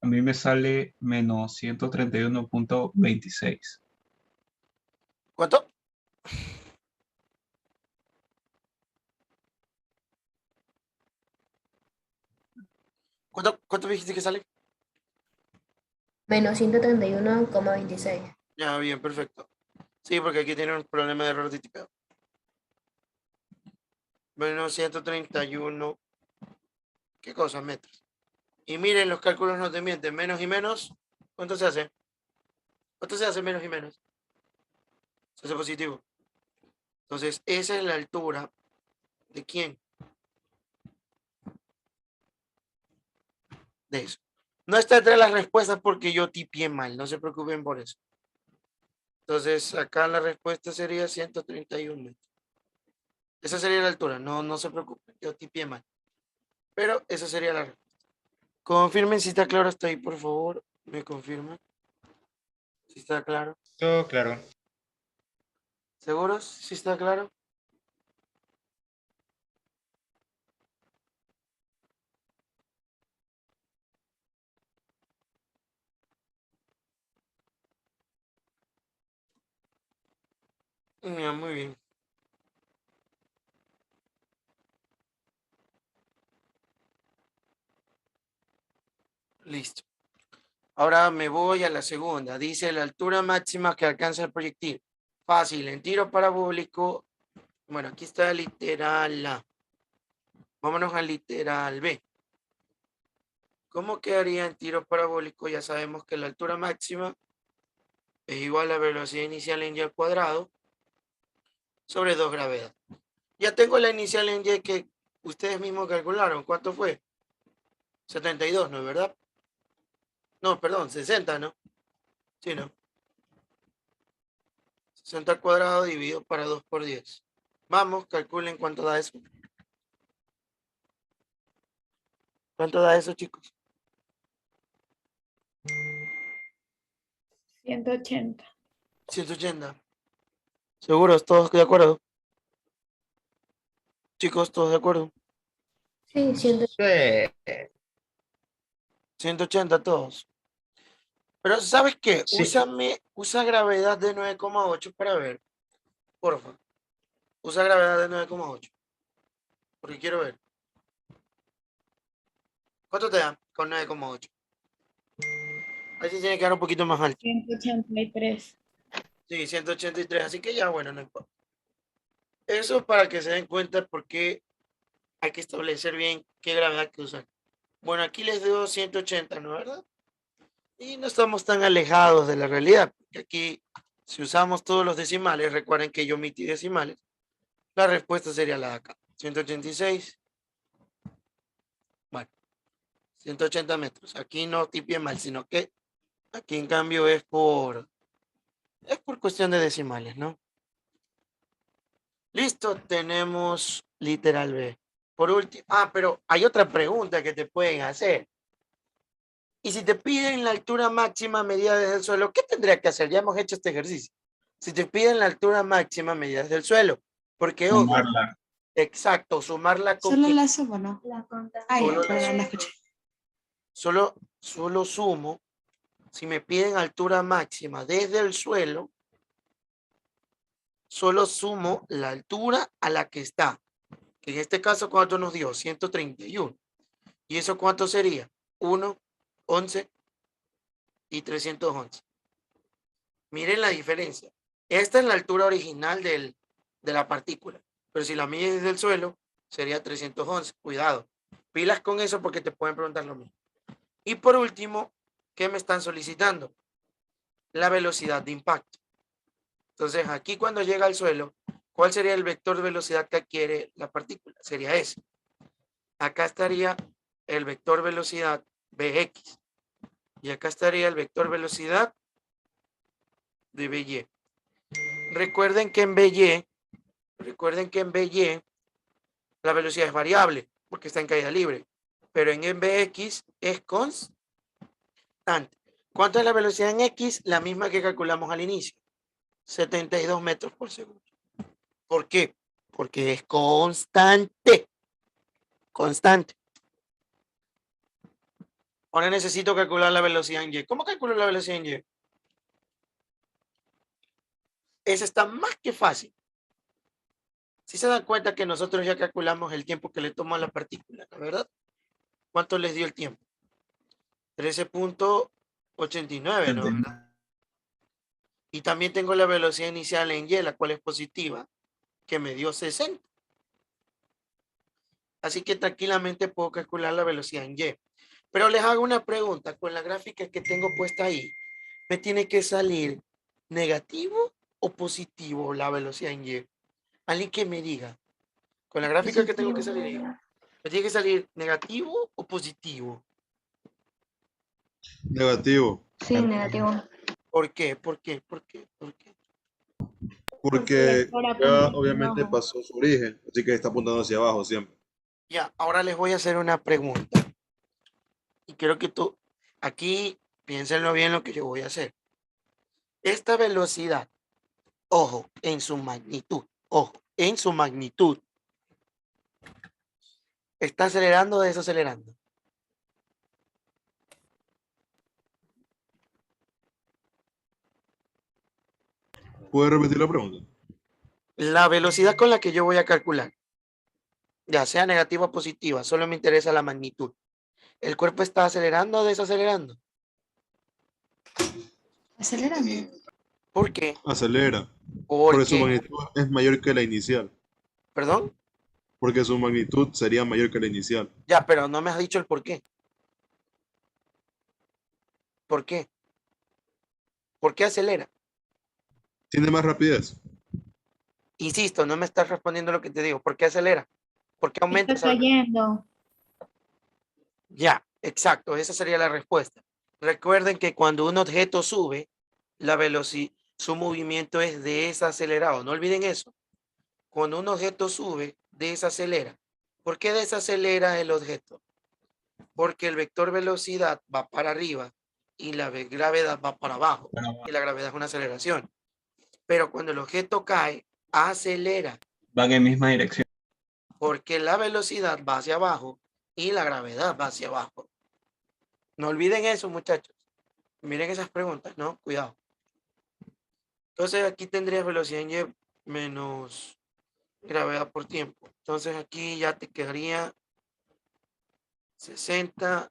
A mí me sale menos 131,26. ¿Cuánto? ¿Cuánto dijiste que sale? Menos 131,26. Ya, bien, perfecto. Sí, porque aquí tiene un problema de error de tipeo. Menos 131. ¿Qué cosa? Metros. Y miren, los cálculos no te mienten. Menos y menos. ¿Cuánto se hace? ¿Cuánto se hace menos y menos? Se hace positivo. Entonces, esa es la altura. ¿De quién? De eso. No está entre las respuestas porque yo tipié mal. No se preocupen por eso. Entonces, acá la respuesta sería 131 metros. Esa sería la altura. No se preocupen. Yo tipié mal. Pero esa sería la respuesta. Confirmen si está claro hasta ahí, por favor. Me confirman. Si está claro. Todo claro. ¿Seguros? Si está claro. Ya, muy bien. Listo. Ahora me voy a la segunda. Dice la altura máxima que alcanza el proyectil. Fácil, en tiro parabólico. Bueno, aquí está el literal A. Vámonos al literal B. ¿Cómo quedaría en tiro parabólico? Ya sabemos que la altura máxima es igual a la velocidad inicial en Y al cuadrado sobre 2 gravedad. Ya tengo la inicial en Y que ustedes mismos calcularon. ¿Cuánto fue? 72, ¿no es verdad? No, perdón, 60, ¿no? Sí, ¿no? 60 al cuadrado dividido para 2 por 10. Vamos, calculen cuánto da eso. ¿Cuánto da eso, chicos? 180. 180. ¿Seguros? ¿Todos de acuerdo? Chicos, ¿todos de acuerdo? Sí, 100. Sí. 180 todos. Pero ¿sabes qué? Sí. Usa gravedad de 9,8 para ver. Porfa. Usa gravedad de 9,8. Porque quiero ver. ¿Cuánto te da con 9,8? A ver si tiene que dar un poquito más alto. 183. Sí, 183. Así que ya, bueno, no importa. Eso es para que se den cuenta porque hay que establecer bien qué gravedad que usar. Bueno, aquí les dio 180, ¿no es verdad? Y no estamos tan alejados de la realidad. Porque aquí, si usamos todos los decimales, recuerden que yo omití decimales, la respuesta sería la de acá. 186. Bueno, 180 metros. Aquí no tipie mal, sino que aquí en cambio es por cuestión de decimales, ¿no? Listo, tenemos literal B. Por último, pero hay otra pregunta que te pueden hacer. Y si te piden la altura máxima medida desde el suelo, ¿qué tendría que hacer? Ya hemos hecho este ejercicio. Si te piden la altura máxima medida desde el suelo, porque ojo, Sumarla. exacto, sumarla con ¿Solo qué? la sumo, no? Ay, Solo la perdón, sumo. la escuché. Solo sumo, si me piden altura máxima desde el suelo, solo sumo la altura a la que está. Que en este caso, ¿cuánto nos dio? 131. ¿Y eso cuánto sería? 1, 11 y 311. Miren la diferencia. Esta es la altura original de la partícula. Pero si la mides desde el suelo, sería 311. Cuidado. Pilas con eso porque te pueden preguntar lo mismo. Y por último, ¿qué me están solicitando? La velocidad de impacto. Entonces, aquí cuando llega al suelo, ¿cuál sería el vector de velocidad que adquiere la partícula? Sería ese. Acá estaría el vector velocidad Bx. Y acá estaría el vector velocidad de By. Recuerden que en By la velocidad es variable porque está en caída libre. Pero en Bx es constante. ¿Cuánto es la velocidad en X? La misma que calculamos al inicio. 72 metros por segundo. ¿Por qué? Porque es constante. Constante. Ahora necesito calcular la velocidad en Y. ¿Cómo calculo la velocidad en Y? Esa está más que fácil. Si se dan cuenta que nosotros ya calculamos el tiempo que le toma a la partícula, ¿no? ¿Verdad? ¿Cuánto les dio el tiempo? 13.89, ¿no? ¿Verdad? Y también tengo la velocidad inicial en Y, la cual es positiva, que me dio 60. Así que tranquilamente puedo calcular la velocidad en Y. Pero les hago una pregunta. Con la gráfica que tengo puesta ahí, ¿me tiene que salir negativo o positivo la velocidad en Y? Alguien que me diga. Con la gráfica que tengo que salir ahí, ¿me tiene que salir negativo o positivo? Negativo. Sí, negativo. ¿Por qué? ¿Por qué? ¿Por qué? ¿Por qué? Porque Ahora ya apunta hacia obviamente abajo. pasó su origen, así que está apuntando hacia abajo siempre. Ya, ahora les voy a hacer una pregunta. Y quiero que tú, aquí, piénsenlo bien lo que yo voy a hacer. Esta velocidad, ojo, en su magnitud, ¿está acelerando o desacelerando? ¿Puede repetir la pregunta? La velocidad con la que yo voy a calcular, ya sea negativa o positiva, solo me interesa la magnitud. ¿El cuerpo está acelerando o desacelerando? Acelerando. ¿Por qué? Acelera. ¿Por Porque su qué? magnitud es mayor que la inicial. ¿Perdón? Porque su magnitud sería mayor que la inicial. Ya, pero no me has dicho el por qué. ¿Por qué? ¿Por qué acelera? Tiene más rapidez. Insisto, no me estás respondiendo lo que te digo. ¿Por qué acelera? ¿Por qué aumenta Está esa velocidad? cayendo. Ya, exacto, esa sería la respuesta. Recuerden que cuando un objeto sube, la velocidad, su movimiento es desacelerado. No olviden eso. Cuando un objeto sube, desacelera. ¿Por qué desacelera el objeto? Porque el vector velocidad va para arriba y la gravedad va para abajo. Bueno, Y la gravedad es una aceleración. Pero cuando el objeto cae, acelera, van en misma dirección. porque la velocidad va hacia abajo y la gravedad va hacia abajo. No olviden eso, muchachos. Miren esas preguntas, ¿no? Cuidado. Entonces aquí tendrías velocidad en y menos gravedad por tiempo. Entonces aquí ya te quedaría 60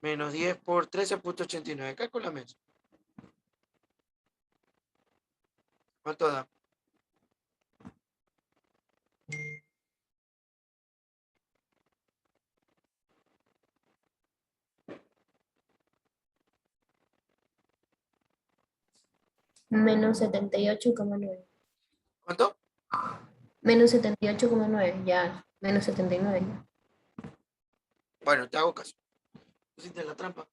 menos 10 por 13.89. Calcúlame eso. ¿Cuánto da? Menos 78,9. ¿Cuánto? Menos 78,9, ya. Menos 79. Ya. Bueno, te hago caso. Pusiste la trampa.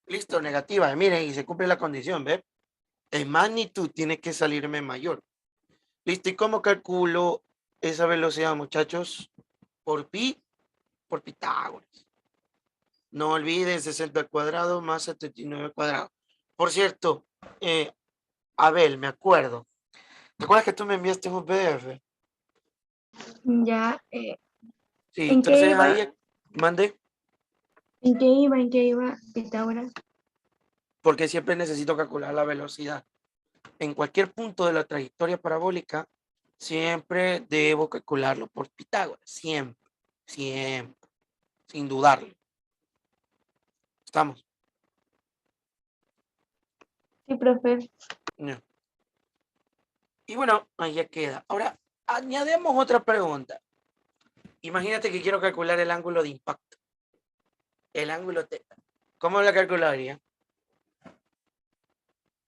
Listo, negativa. Miren, y se cumple la condición, ¿ves? En magnitud tiene que salirme mayor. Listo, ¿y cómo calculo esa velocidad, muchachos? Por pi, por Pitágoras. No olviden 60 al cuadrado más 79 al cuadrado. Por cierto, Abel, me acuerdo. ¿Te acuerdas que tú me enviaste un PDF? Ya, Sí, ¿en qué entonces iba? ahí mandé, ¿En qué iba? ¿En qué iba Pitágoras? porque siempre necesito calcular la velocidad. En cualquier punto de la trayectoria parabólica, siempre debo calcularlo por Pitágoras. Siempre, siempre, sin dudarlo. ¿Estamos? Sí, profe. No. Y bueno, ahí ya queda. Ahora, añadimos otra pregunta. Imagínate que quiero calcular el ángulo de impacto. El ángulo teta. ¿Cómo la calcularía?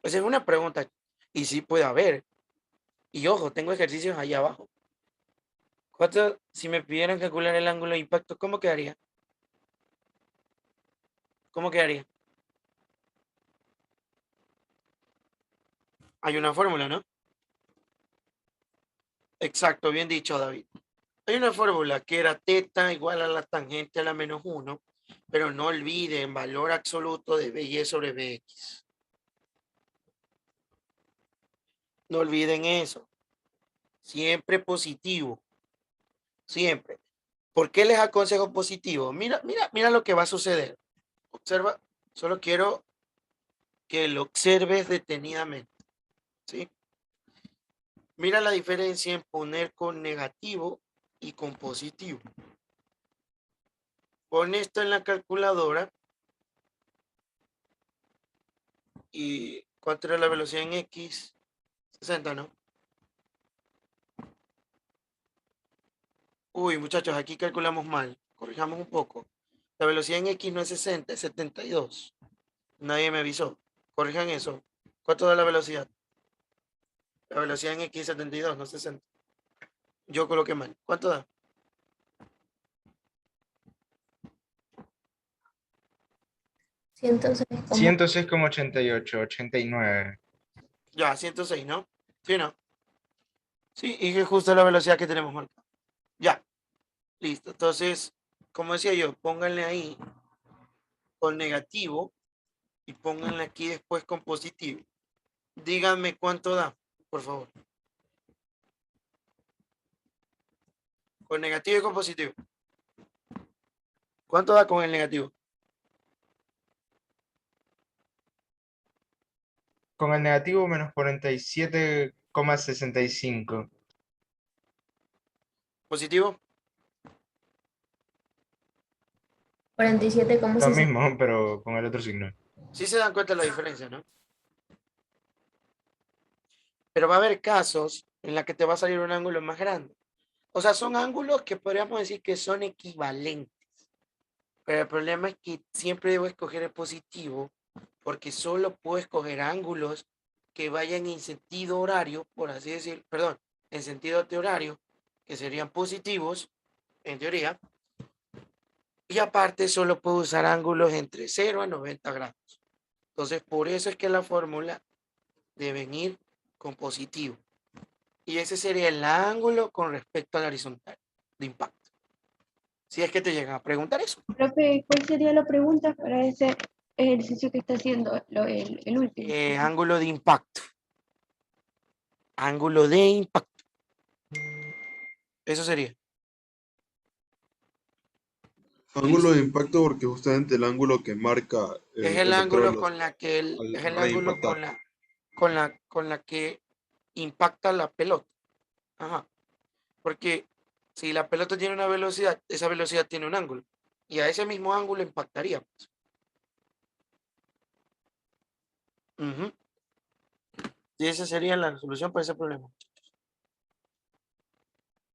Pues es una pregunta. Y sí puede haber. Y ojo, tengo ejercicios ahí abajo. ¿Cuánto, si me pidieran calcular el ángulo de impacto, cómo quedaría? ¿Cómo quedaría? Hay una fórmula, ¿no? Exacto, bien dicho, David. Hay una fórmula que era teta igual a la tangente a la menos 1, pero no olviden valor absoluto de BY sobre BX. No olviden eso. Siempre positivo. Siempre. ¿Por qué les aconsejo positivo? Mira lo que va a suceder. Observa, solo quiero que lo observes detenidamente. ¿Sí? Mira la diferencia en poner con negativo y con positivo. Pon esto en la calculadora y ¿cuánto era la velocidad en X? 60, ¿no? Uy, muchachos, aquí calculamos mal. Corrijamos un poco. La velocidad en X no es 60, es 72. Nadie me avisó. Corrijan eso. ¿Cuánto da la velocidad? La velocidad en X es 72, no 60. Yo coloqué mal. ¿Cuánto da? 106,88, 89. Ya, 106, ¿no? Sí, ¿no? Sí, y es justo la velocidad que tenemos marcada. Ya, listo. Entonces, como decía yo, pónganle ahí con negativo y pónganle aquí después con positivo. Díganme cuánto da, por favor. Con negativo y con positivo. ¿Cuánto da con el negativo? Con el negativo menos 47,65. ¿Positivo? 47,60. Lo mismo, pero con el otro signo. Sí se dan cuenta de la diferencia, ¿no? Pero va a haber casos en los que te va a salir un ángulo más grande. O sea, son ángulos que podríamos decir que son equivalentes. Pero el problema es que siempre debo escoger el positivo porque solo puedo escoger ángulos que vayan en sentido horario, por así decir, perdón, en sentido antihorario, que serían positivos, en teoría. Y aparte solo puedo usar ángulos entre 0 a 90 grados. Entonces, por eso es que la fórmula deben ir con positivo. Y ese sería el ángulo con respecto al horizontal de impacto. Si es que te llegan a preguntar eso. Profe, ¿cuál sería la pregunta para ese ejercicio que está haciendo el último? Ángulo de impacto. Ángulo de impacto. Eso sería. Ángulo de impacto porque justamente el ángulo que marca Es el vector ángulo velocidad con la que al- es el al ángulo impactar. con la que impacta la pelota. Ajá. Porque si la pelota tiene una velocidad, esa velocidad tiene un ángulo. Y a ese mismo ángulo impactaría. Pues. Ujú. Y esa sería la solución para ese problema.